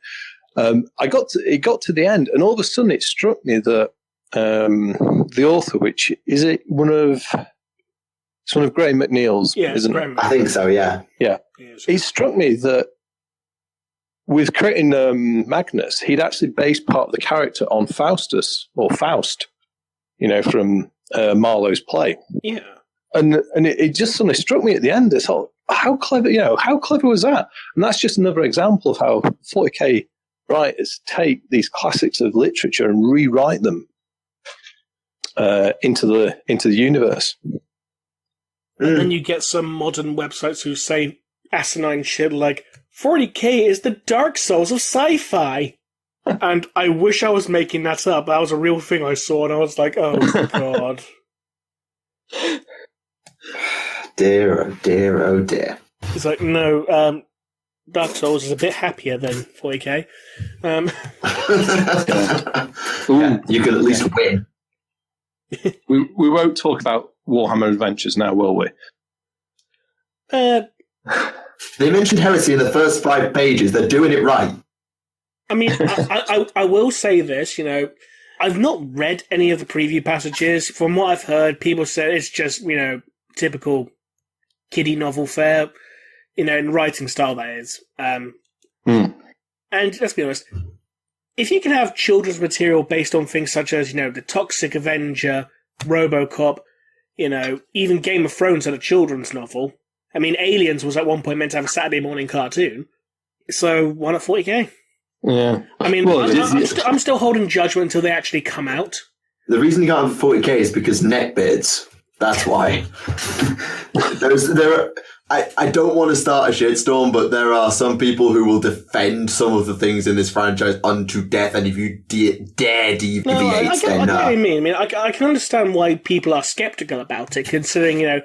It got to the end, and all of a sudden it struck me that the author, which is it one of Graham McNeil's, isn't it? I think so. Yeah. It struck me that with creating Magnus, he'd actually based part of the character on Faustus, or Faust, from Marlowe's play. Yeah. And it just suddenly struck me at the end. It's like, how clever, how clever was that? And that's just another example of how 40K writers take these classics of literature and rewrite them into the universe. And then you get some modern websites who say asinine shit like 40k is the Dark Souls of sci-fi. And I wish I was making that up. That was a real thing I saw, and I was like, oh, God. Dear, oh dear, oh dear. It's like, no, Dark Souls is a bit happier than 40k. Yeah, you can at least win. We won't talk about Warhammer Adventures now, will we? They mentioned heresy in the first 5 pages. They're doing it right. I mean, I will say this, I've not read any of the preview passages. From what I've heard, people say it's just, typical kiddie novel fare, in writing style, that is. And let's be honest, if you can have children's material based on things such as, the Toxic Avenger, RoboCop, even Game of Thrones had a children's novel. I mean, Aliens was at one point meant to have a Saturday morning cartoon. So why not 40k? Yeah. I mean, I'm still holding judgment until they actually come out. The reason you got on 40k is because neckbeards. That's why. I don't want to start a shitstorm, but there are some people who will defend some of the things in this franchise unto death, and if you dare deviate, I get what you mean. I mean, I can understand why people are skeptical about it, considering,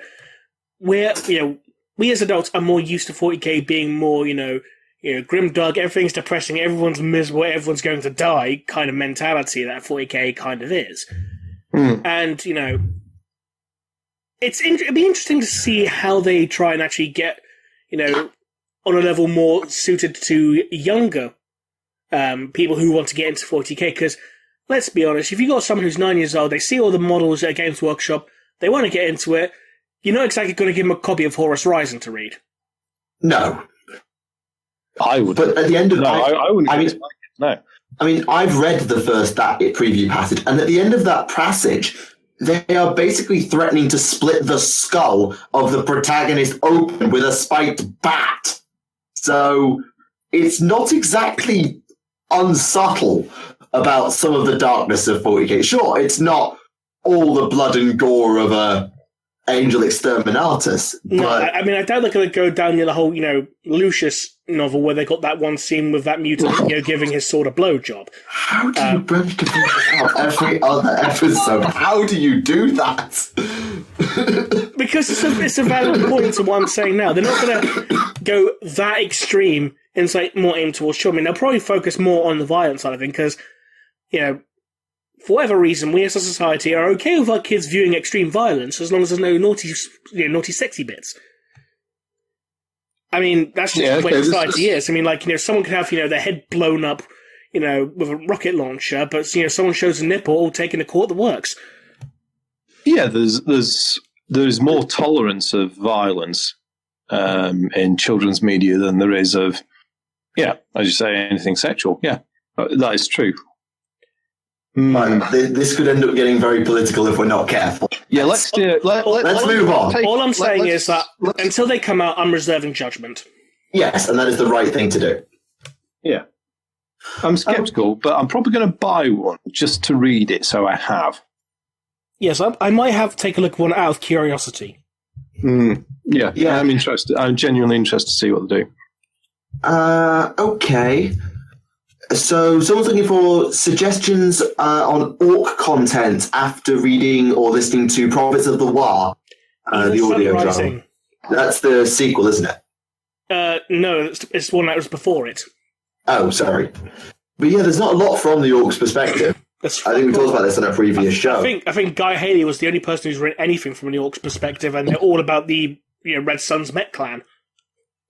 we as adults are more used to 40k being more, grimdark, everything's depressing, everyone's miserable, everyone's going to die kind of mentality that 40k kind of is. And, it'd be interesting to see how they try and actually get, on a level more suited to younger people who want to get into 40k, because, let's be honest, if you've got someone who's 9 years old, they see all the models at Games Workshop, they want to get into it, you're not exactly going to give them a copy of Horus Rising to read. No. I would. But at the end of I wouldn't. No. I mean, I've read the first preview passage, and at the end of that passage, they are basically threatening to split the skull of the protagonist open with a spiked bat. So it's not exactly unsubtle about some of the darkness of 40k. Sure, it's not all the blood and gore of a Angel Exterminatus. No, I mean, I doubt they're going to go down the whole, Lucius novel where they got that one scene with that mutant, giving his sword a blowjob. How do you branch to bring this up every other episode? How do you do that? Because it's a valid point to what I'm saying now. They're not going to go that extreme and say more aim towards children. I mean, they'll probably focus more on the violence side of it because, for whatever reason, we as a society are okay with our kids viewing extreme violence as long as there's no naughty, sexy bits. I mean, that's just the way society is. I mean, someone could have, their head blown up, with a rocket launcher, but, someone shows a nipple all taken to court that works. Yeah, there's more tolerance of violence in children's media than there is of, as you say, anything sexual. Yeah, that is true. This could end up getting very political if we're not careful. Yeah, let's move on. All I'm saying is that until they come out, I'm reserving judgment. Yes, and that is the right thing to do. Yeah. I'm sceptical, but I'm probably going to buy one just to read it, so I have. Yes, I might have to take a look at one out of curiosity. Yeah, I'm interested. I'm genuinely interested to see what they do. Okay. So someone's looking for suggestions on orc content after reading or listening to Prophets of the War, the audio drama. That's the sequel, isn't it? No, it's one that was before it. Oh, sorry. But yeah, there's not a lot from the orcs' perspective. I think we talked about this on a previous show. I think Guy Haley was the only person who's written anything from the orcs' perspective, and they're all about the Red Sun's Met clan.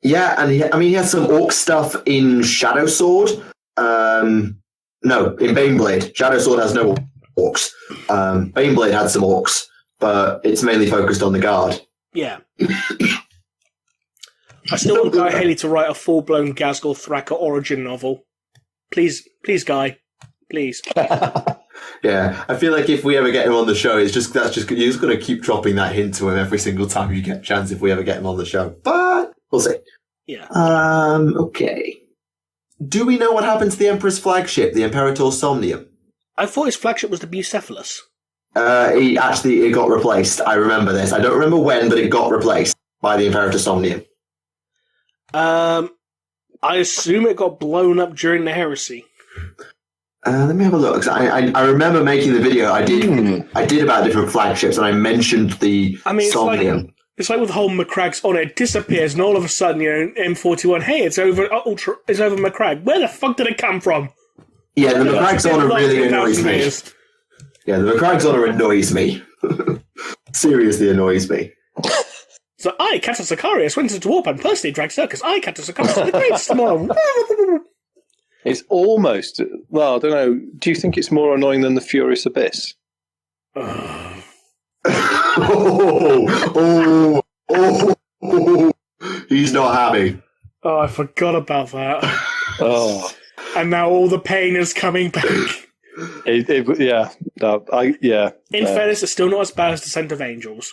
Yeah, and he has some orc stuff in Shadow Sword. No, in Baneblade. Shadow Sword has no orcs. Baneblade had some orcs, but it's mainly focused on the guard. Yeah. I still want Guy Haley to write a full-blown Ghazghkull Thraka origin novel. Please, Guy. Please. Yeah, I feel like if we ever get him on the show, you're just going to keep dropping that hint to him every single time you get a chance if we ever get him on the show. But we'll see. Yeah. Okay. Do we know what happened to the Emperor's flagship, the Imperator Somnium? I thought his flagship was the Bucephalus. It got replaced. I remember this. I don't remember when, but it got replaced by the Imperator Somnium. I assume it got blown up during the heresy. Let me have a look. I remember making the video. I did about different flagships, and I mentioned the Somnium. It's like with the whole Macrags on it disappears, and all of a sudden, M41. Hey, it's over Macrag. Where the fuck did it come from? Yeah, the Macrag's honor really annoys me. Yeah, the Macrag's honor annoys me. Seriously annoys me. So I, Catus Sicarius, went into warp and personally dragged Circus. I, Catus Sicarius, the greatest tomorrow. It's almost, well, I don't know, do you think it's more annoying than the Furious Abyss? He's not happy. Oh, I forgot about that. Oh. And now all the pain is coming back. In fairness, it's still not as bad as Descent of Angels.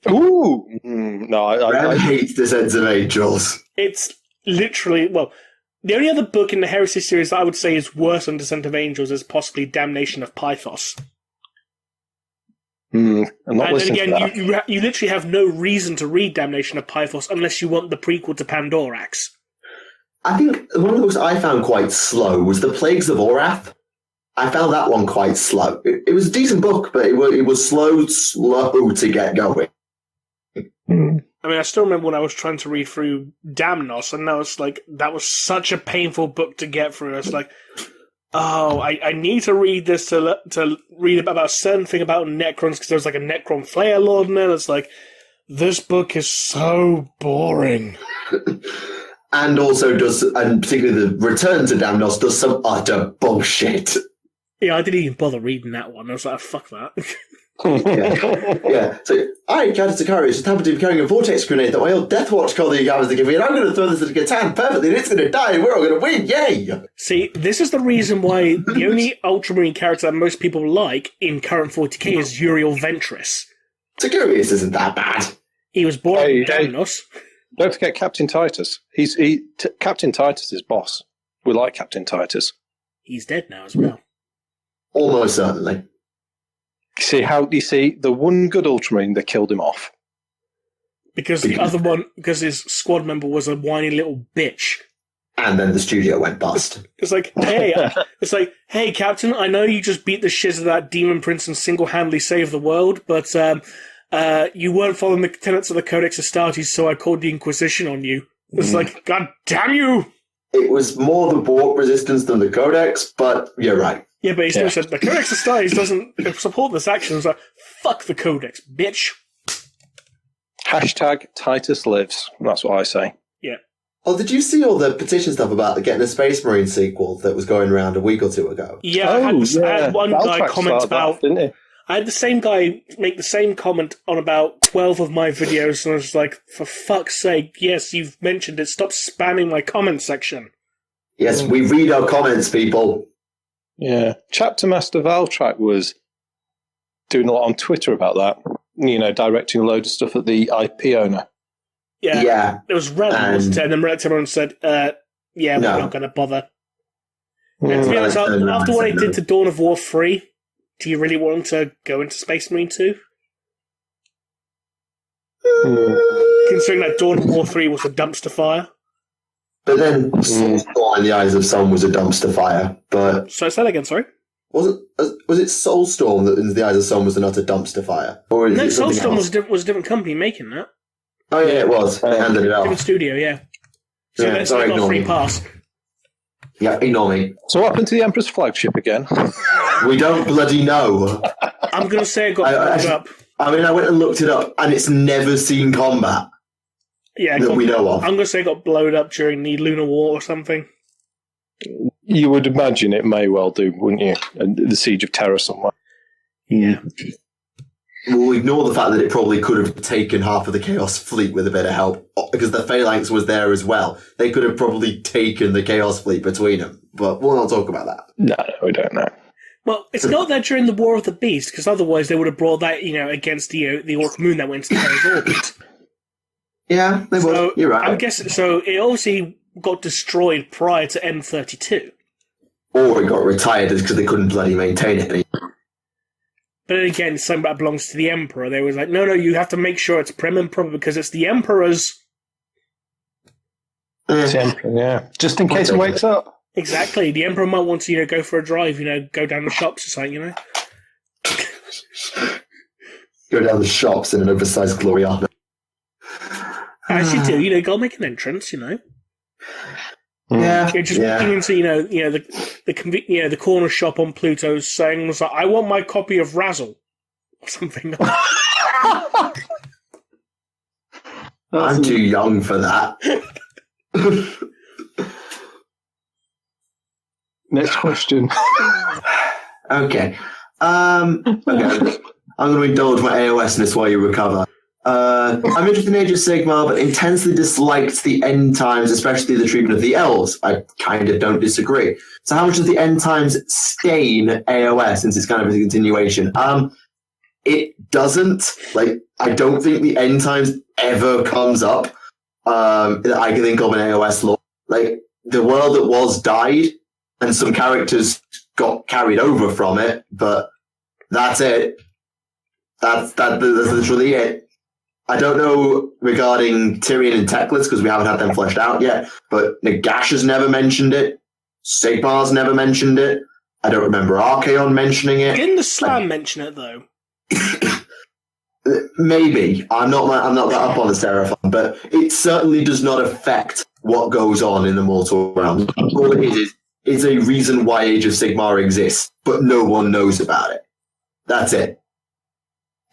Ooh! No, I hate Descent of Angels. It's literally, the only other book in the Heresy series that I would say is worse than Descent of Angels is possibly Damnation of Pythos. I'm not and then listening again, to that. you literally have no reason to read Damnation of Pythos unless you want the prequel to Pandorax. I think one of the books I found quite slow was The Plagues of Orath. I found that one quite slow. It was a decent book, but it was slow to get going. I mean, I still remember when I was trying to read through Damnos, and that was such a painful book to get through. It's like, oh, I need to read this to read about a certain thing about Necrons, because there's like a Necron Flayer Lord in it. It's like, this book is so boring. And also and particularly the Return to Damnos does some utter bullshit. Yeah, I didn't even bother reading that one. I was like, fuck that. Yeah. So I, Catus Sicarius, just happened to be carrying a vortex grenade that my old Death Watch colleague happens to give me, and I'm going to throw this at Catan perfectly, and it's going to die, and we're all going to win. Yay! See, this is the reason why the only Ultramarine character that most people like in current 40k is Uriel Ventress. Sicarius isn't that bad. He was born in Damnos. Don't forget Captain Titus. Captain Titus is boss. We like Captain Titus. He's dead now as well. Almost certainly. The one good Ultramarine that killed him off. Because the other one, because his squad member was a whiny little bitch. And then the studio went bust. It's like, hey, Captain, I know you just beat the shit of that demon prince and single-handedly saved the world, but you weren't following the tenets of the Codex Astartes, so I called the Inquisition on you. It's like, God damn you! It was more the warp resistance than the Codex, but you're right. Yeah, but he still said, the Codex Astartes doesn't support this action. It's like, fuck the Codex, bitch. Hashtag Titus lives. That's what I say. Yeah. Oh, did you see all the petition stuff about getting a Space Marine sequel that was going around a week or two ago? Yeah, I had one guy comment about... didn't he? I had the same guy make the same comment on about 12 of my videos, and I was like, for fuck's sake, yes, you've mentioned it. Stop spamming my comment section. Yes, we read our comments, people. Yeah. Chapter Master Valtrak was doing a lot on Twitter about that. Directing a load of stuff at the IP owner. Yeah. It was relevant, and then Rectamon said, we're not going to bother. And to be honest, after what I did to Dawn of War 3, do you really want to go into Space Marine 2? Considering that Dawn of War 3 was a dumpster fire. But then Soulstorm in the Eyes of Some was a dumpster fire. But so say that again, sorry? Was it Soulstorm that in the Eyes of Some was not a dumpster fire? Or no, Soulstorm was a different company making that. Oh yeah, it was. They handed it off. Different studio, yeah. So yeah, sorry, got a free pass. Yeah, ignore me. So what happened to the Emperor's flagship again? We don't bloody know. I'm going to say it got blown up. I mean, I went and looked it up, and it's never seen combat. Yeah, that we know of. I'm going to say it got blown up during the Lunar War or something. You would imagine it may well do, wouldn't you? The Siege of Terror somewhere. Yeah. We'll ignore the fact that it probably could have taken half of the Chaos Fleet with a bit of help, because the Phalanx was there as well. They could have probably taken the Chaos Fleet between them, but we'll not talk about that. No, we don't know. Well, it's not there during the War of the Beast, because otherwise they would have brought that, against the Orc Moon that went into Terra's orbit. Yeah, they would. You're right. I'm guessing, so it obviously got destroyed prior to M32. Or it got retired because they couldn't bloody maintain it anymore. But then again, something that belongs to the Emperor. They was like, no, you have to make sure it's prim and proper because it's the Emperor's. The Emperor, yeah. Just in case he wakes up. Exactly. The Emperor might want to, go for a drive, go down the shops or something, Go down the shops in an oversized Gloriana. As you do, go make an entrance, Yeah. Just walking into, the corner shop on Pluto's saying, like, I want my copy of Razzle. Or something. I'm too young for that. Next question. Okay. I'm going to indulge my AOS-ness while you recover. I'm interested in Age of Sigmar, but intensely disliked the end times, especially the treatment of the elves. I kind of don't disagree. So how much does the end times stain AOS, since it's kind of a continuation? It doesn't. I don't think the end times ever comes up that I can think of in AOS lore. The world that was died, and some characters got carried over from it, but that's it. That's literally it. I don't know regarding Tyrion and Teclis, because we haven't had them fleshed out yet, but Nagash has never mentioned it. Sigmar's never mentioned it. I don't remember Archaon mentioning it. Didn't the Slam mention it, though? Maybe. I'm not that up on the Seraphon, but it certainly does not affect what goes on in the mortal realm. All it is a reason why Age of Sigmar exists, but no one knows about it. That's it.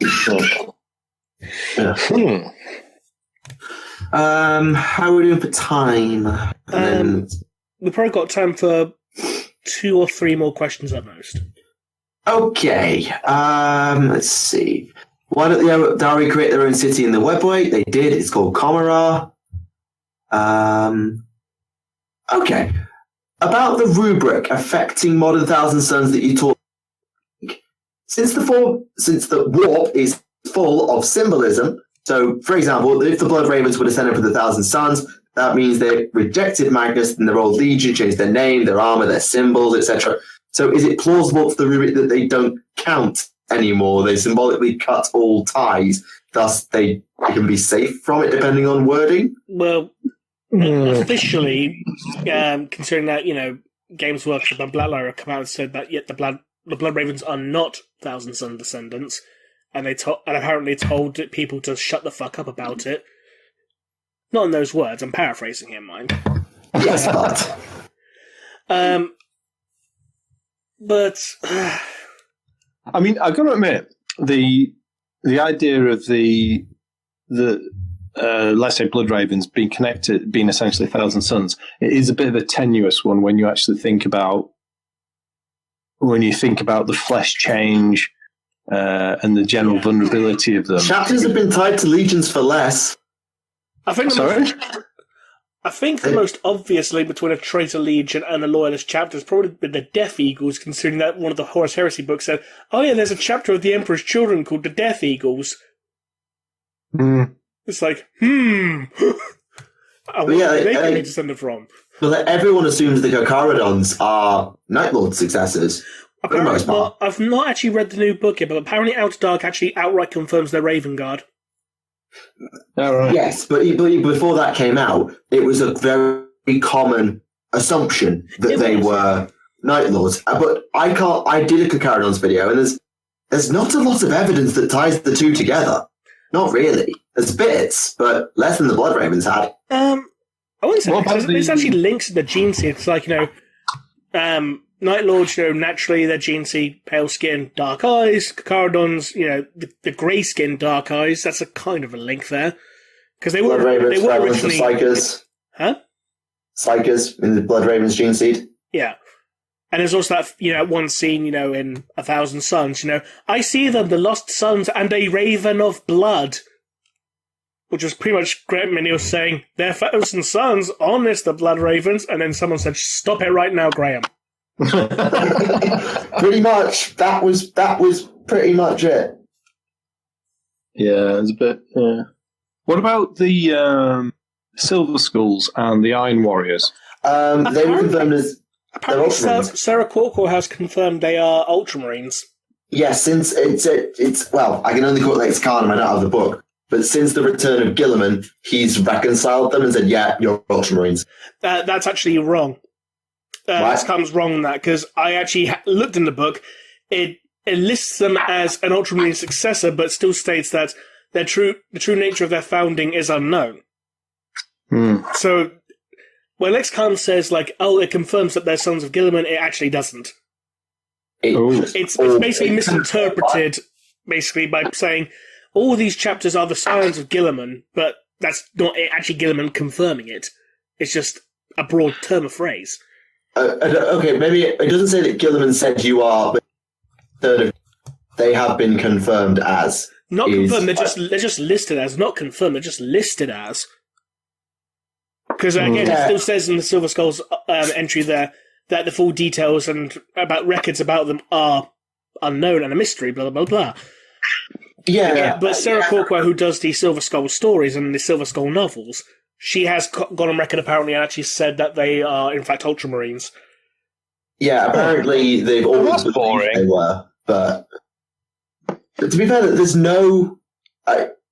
Yeah. How are we doing for time? We've probably got time for 2 or 3 more questions at most. Okay. Let's see. Why don't the Dari create their own city in the Webway? They did. It's called Comara. Okay. About the rubric affecting modern Thousand Suns that you taught. Since the warp is full of symbolism, so, for example, if the Blood Ravens were descended from the Thousand Suns, that means they rejected Magnus and their old legion, changed their name, their armor, their symbols, etc. So is it plausible for the rubric that they don't count anymore? They symbolically cut all ties, thus they can be safe from it, depending on wording? Well, officially, considering that, Games Workshop and Blacklight have come out and said that the Blood Ravens are not Thousand Sun descendants, and apparently told people to shut the fuck up about it. Not in those words, I'm paraphrasing here, mind. Yes, but I mean, I've got to admit, the idea of the let's say Blood Ravens being essentially Thousand Suns, it is a bit of a tenuous one when you actually think about the flesh change and the general vulnerability of them. Chapters have been tied to legions for less. I think the most obvious link between a traitor legion and a loyalist chapter has probably been the Death Eagles, considering that one of the Horus Heresy books said, oh yeah, there's a chapter of the Emperor's Children called the Death Eagles. It's like, I wonder where they can be descended from. Well, everyone assumes the Gokaradons are Night Lord successors. Apparently, well, I've not actually read the new book yet, but apparently Outer Dark actually outright confirms they're Raven Guard. Oh, right. Yes, but before that came out, it was a very common assumption that they were Night Lords. But I did a Gokaradons video, and there's not a lot of evidence that ties the two together. Not really. There's bits, but less than the Blood Ravens had. I wouldn't say there's actually links to the gene seed. It's like, Night Lords, naturally their gene seed, pale skin, dark eyes. Gokaradons, the grey skin, dark eyes. That's a kind of a link there. Because they were originally Psychers. Huh? Psychers in the Blood Ravens gene seed. Yeah. And there's also that, one scene, in A Thousand Suns, I see them, the lost sons, and a raven of blood. Which was pretty much Grant Menil saying, they're Thousand Suns, honest, the Blood Ravens, and then someone said, stop it right now, Graham. Pretty much. That was pretty much it. Yeah, it's a bit, yeah. What about the Silver Skulls and the Iron Warriors? They were confirmed as... Apparently, Sarah Corkor has confirmed they are Ultramarines. Yes, since it's well, I can only quote Lex Khan, I don't have the book. But since the return of Guilliman, he's reconciled them and said, yeah, you're Ultramarines. That's actually wrong. This comes wrong in that, because I actually looked in the book. It lists them as an Ultramarine successor, but still states that the true nature of their founding is unknown. So when Lexicon says, like, oh, it confirms that they're sons of Guilliman, it actually doesn't. It's basically misinterpreted, basically, by saying all these chapters are the scions of Guilliman, but that's not actually Guilliman confirming it. It's just a broad term of phrase. Okay, maybe it doesn't say that Guilliman said you are, but they have been confirmed as. Not confirmed, they're just listed as. Not confirmed, they're just listed as. Because, again, it still says in the Silver Skulls entry there that the full details and about records about them are unknown and a mystery, blah, blah, blah, blah. Yeah, but Sarah Corkwell, who does the Silver Skull stories and the Silver Skull novels, she has gone on record apparently and actually said that they are, in fact, Ultramarines. Yeah, apparently they've always believed they were, but to be fair, there's no,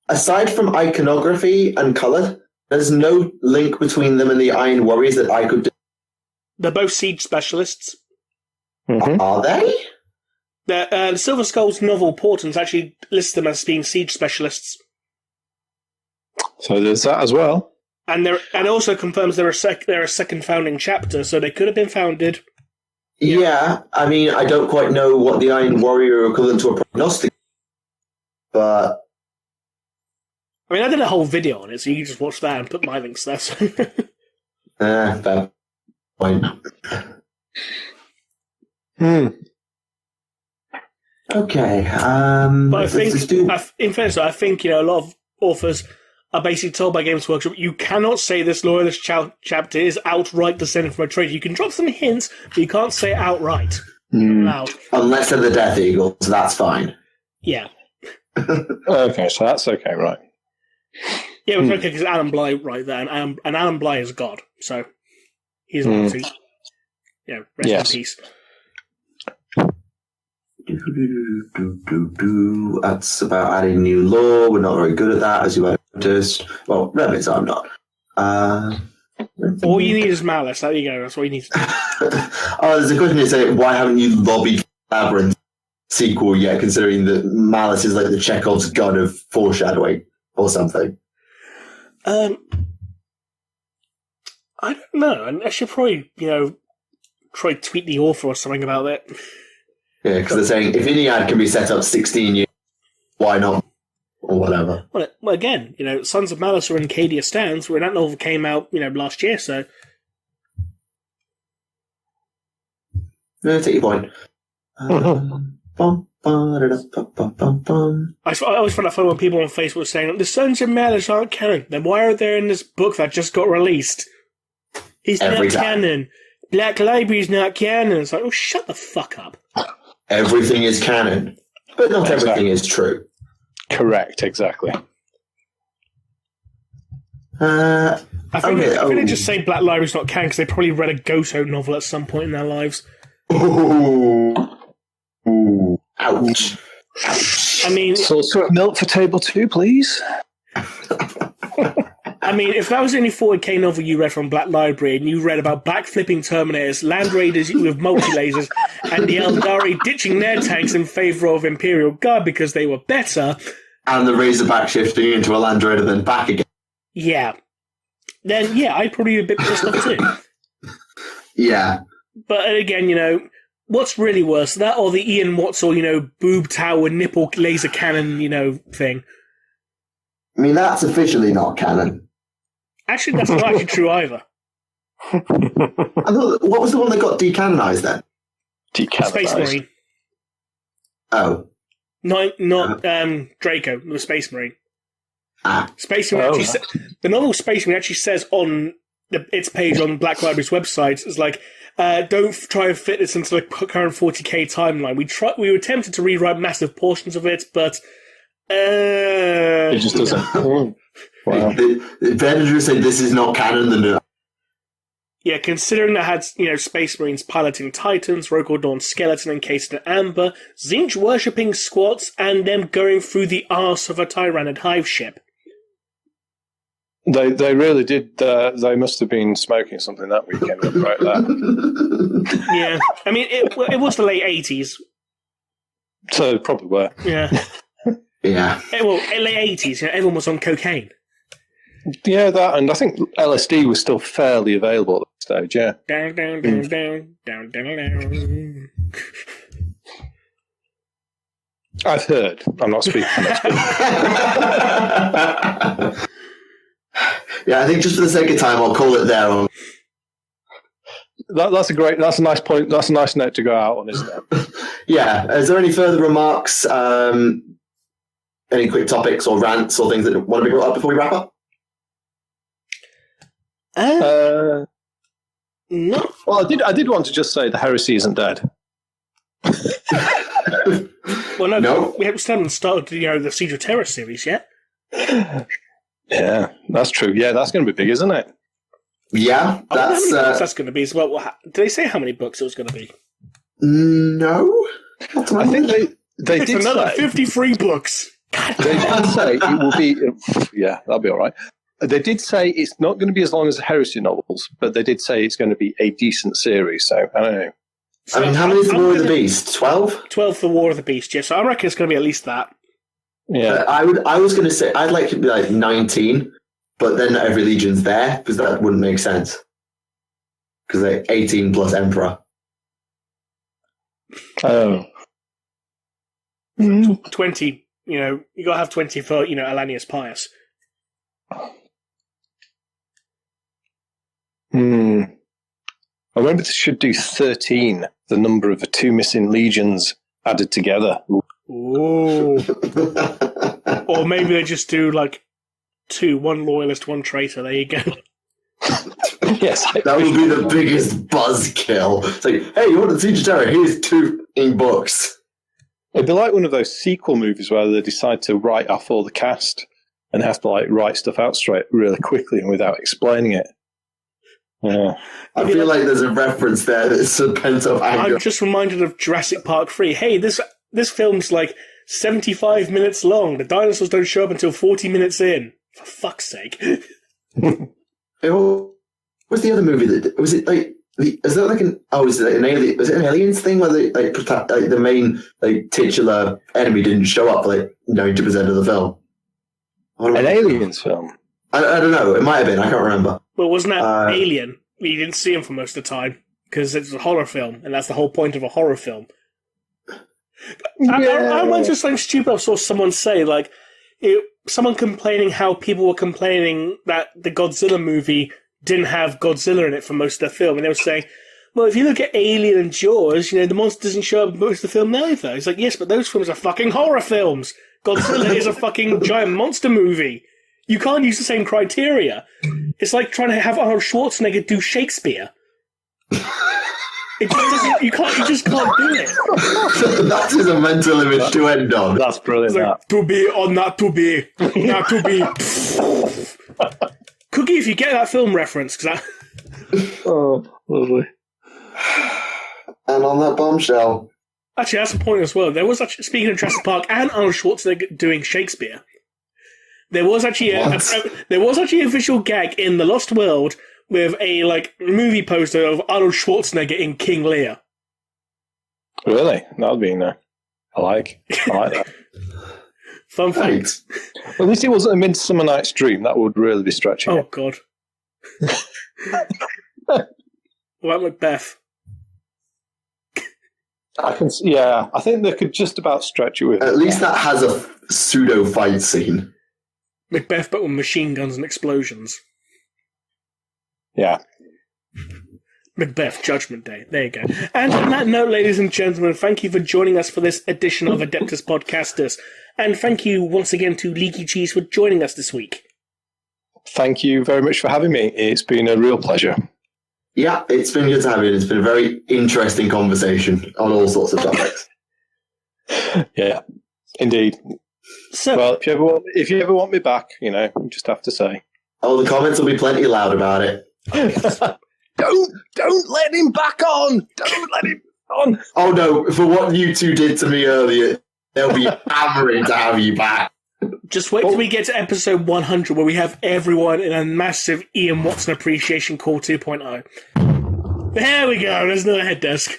aside from iconography and colour, there's no link between them and the Iron Warriors that I could do. They're both siege specialists. Mm-hmm. Are they? The Silver Skulls novel Portents actually lists them as being siege specialists. So there's that as well. And it also confirms they're a second founding chapter, so they could have been founded. Yeah, I mean, I don't quite know what the Iron Warrior are equivalent to a prognostic, but... I mean, I did a whole video on it, so you can just watch that and put my links there. So. Fair point. Okay. But I think, in fairness, I think a lot of authors are basically told by Games Workshop, you cannot say this Loyalist chapter is outright descended from a traitor. You can drop some hints, but you can't say it outright. Unless they're the Death Eagles, that's fine. Yeah. Okay, so that's okay, right. Yeah, it's okay because Alan Bligh right there, and Alan Bligh is God, so he's obviously, rest in peace. That's about adding new lore. We're not very good at that, as you might have noticed. Well, Remleiz, I'm not. All you need is Malice. There you go. That's what you need to do. There's a question here saying, why haven't you lobbied for Labyrinth sequel yet, considering that Malice is like the Chekhov's gun of foreshadowing or something? I don't know. I should probably, try to tweet the author or something about it. Yeah, because they're saying if Iliad can be set up 16 years, why not? Or whatever. Well, again, Sons of Malice are in Cadia Stands, where that novel came out, last year, so... Take your point. I always find that funny when people on Facebook were saying, the Sons of Malice aren't canon. Then why are they in this book that just got released? He's not canon. Black Library's not canon. It's like, oh, shut the fuck up. Everything is canon, but not everything is true. Correct, exactly. I think they just say Black Library's not canon because they probably read a Goto novel at some point in their lives. Ooh. Ouch. I mean... Saucer of milk for table 2, please. I mean, if that was the only 40k novel you read from Black Library and you read about backflipping Terminators, Land Raiders with multi-lasers, and the Eldari ditching their tanks in favour of Imperial Guard because they were better... And the Razorback shifting into a Land Raider then back again. Yeah. Then, I'd probably be a bit pissed off too. Yeah. But again, what's really worse, that or the Ian Wattsall, boob tower, nipple laser cannon, thing? I mean, that's officially not canon. Actually, that's not actually true either. I thought, what was the one that got decanonized then? Decanonized. Space Marine. Oh. Not Draco, the Space Marine. Space Marine the novel Space Marine actually says on its page on Black Library's website, it's like, don't try and fit this into the current 40k timeline. We were tempted to rewrite massive portions of it, but it just doesn't. Wow. If Venator said this is not canon, then yeah, considering that had Space Marines piloting Titans, Rokor Dawn skeleton encased in amber, Zinch worshipping squats, and them going through the arse of a Tyranid hive ship. They really did. They must have been smoking something that weekend when they wrote that. Yeah. I mean, it was the late 80s. So they probably were. Yeah. Yeah. Well, late 80s, everyone was on cocaine. Yeah, that, and I think LSD was still fairly available at that stage, yeah. Down, down, down, down, down, down, down. I've heard. I'm not speaking for next week. Yeah, I think just for the sake of time, I'll call it there. That's a nice point. That's a nice note to go out on, isn't it? Yeah. Is there any further remarks? Any quick topics or rants or things that want to be brought up before we wrap up? No. Well, I did want to just say the heresy isn't dead. Well, No. We haven't started the Siege of Terror series yet. Yeah, that's true. Yeah, that's going to be big, isn't it? Yeah, I wonder how that's many books that's going to be as well. Did they say how many books it was going to be? no. I think they It's did another say 53 books. they did say it will be. Yeah, that'll be all right. They did say it's not going to be as long as the heresy novels, but they did say it's going to be a decent series. So I don't know. I mean, how many is the War of the Beast? 12? 12 for War of the Beast, yeah. So I reckon it's going to be at least that. Yeah, I was going to say I'd like it to be like 19, but then not every legion's there because that wouldn't make sense. Because they're 18 plus Emperor. oh, 20, you got to have 20 for, Alanius Pius. I remember they should do 13. The number of the 2 missing legions added together. Ooh. Or maybe they just do, 2, 1 loyalist, 1 traitor. There you go. Yes, That would be the biggest buzzkill. It's like, hey, you want to Siege of Terror? Here's 2 books. It'd be like one of those sequel movies where they decide to write off all the cast and have to write stuff out straight really quickly and without explaining it. Yeah. I feel like there's a reference there that's a pent-up anger. I'm just reminded of Jurassic Park 3. Hey, this film's 75 minutes long. The dinosaurs don't show up until 40 minutes in. For fuck's sake. What's the other movie that was it is that was it an alien? Was it an aliens thing where they the main titular enemy didn't show up for 90% of the film? An aliens film? I don't know. It might have been. I can't remember. Well, wasn't that Alien? You didn't see him for most of the time because it's a horror film, and that's the whole point of a horror film. Yeah. I went to something stupid. I saw someone say someone complaining how people were complaining that the Godzilla movie didn't have Godzilla in it for most of the film, and they were saying, well, if you look at Alien and Jaws, the monster doesn't show up in most of the film either. It's like, yes, but those films are fucking horror films. Godzilla is a fucking giant monster movie. You can't use the same criteria. It's like trying to have Arnold Schwarzenegger do Shakespeare. It just doesn't. You just can't do it. That is a mental image to end on. That's brilliant. It's to be or not to be, not to be. Cookie, if you get that film reference, because Oh, lovely. And on that bombshell. Actually, that's the point as well. There was actually, speaking of Jurassic Park and Arnold Schwarzenegger doing Shakespeare, there was actually a visual gag in The Lost World with a movie poster of Arnold Schwarzenegger in King Lear. Really? That would be I like that. Fun fact. At least it wasn't a Midsummer Night's Dream. That would really be stretching Oh it. God. What about Macbeth? I think they could just about stretch it with. At least that has a pseudo fight scene. Macbeth, but with machine guns and explosions. Yeah. Macbeth, Judgment Day. There you go. And on that note, ladies and gentlemen, thank you for joining us for this edition of Adeptus Podcastus. And thank you once again to Leakycheese for joining us this week. Thank you very much for having me. It's been a real pleasure. Yeah, it's been good to have you. It's been a very interesting conversation on all sorts of topics. Yeah, indeed. So, well, if you ever want me back, you just have to say. Oh, the comments will be plenty loud about it. Don't let him back on. Don't let him on. Oh no! For what you two did to me earlier, they'll be hammering to have you back. Just wait till we get to episode 100 where we have everyone in a massive Ian Watson appreciation call 2.0. There we go. There's another head desk.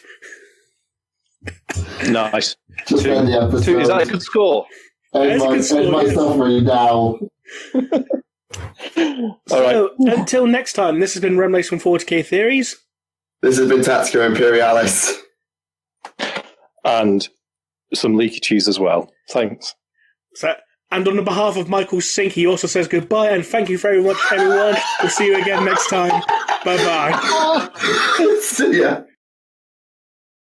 Nice. Just end the episode. Is that a good score? End my suffering now. So, until next time, this has been Remleiz from 40k Theories. This has been Tactica Imperialis. And some Leakycheese as well. Thanks. And on the behalf of Michael Sink, he also says goodbye and thank you very much, everyone. We'll see you again next time. Bye-bye. See ya.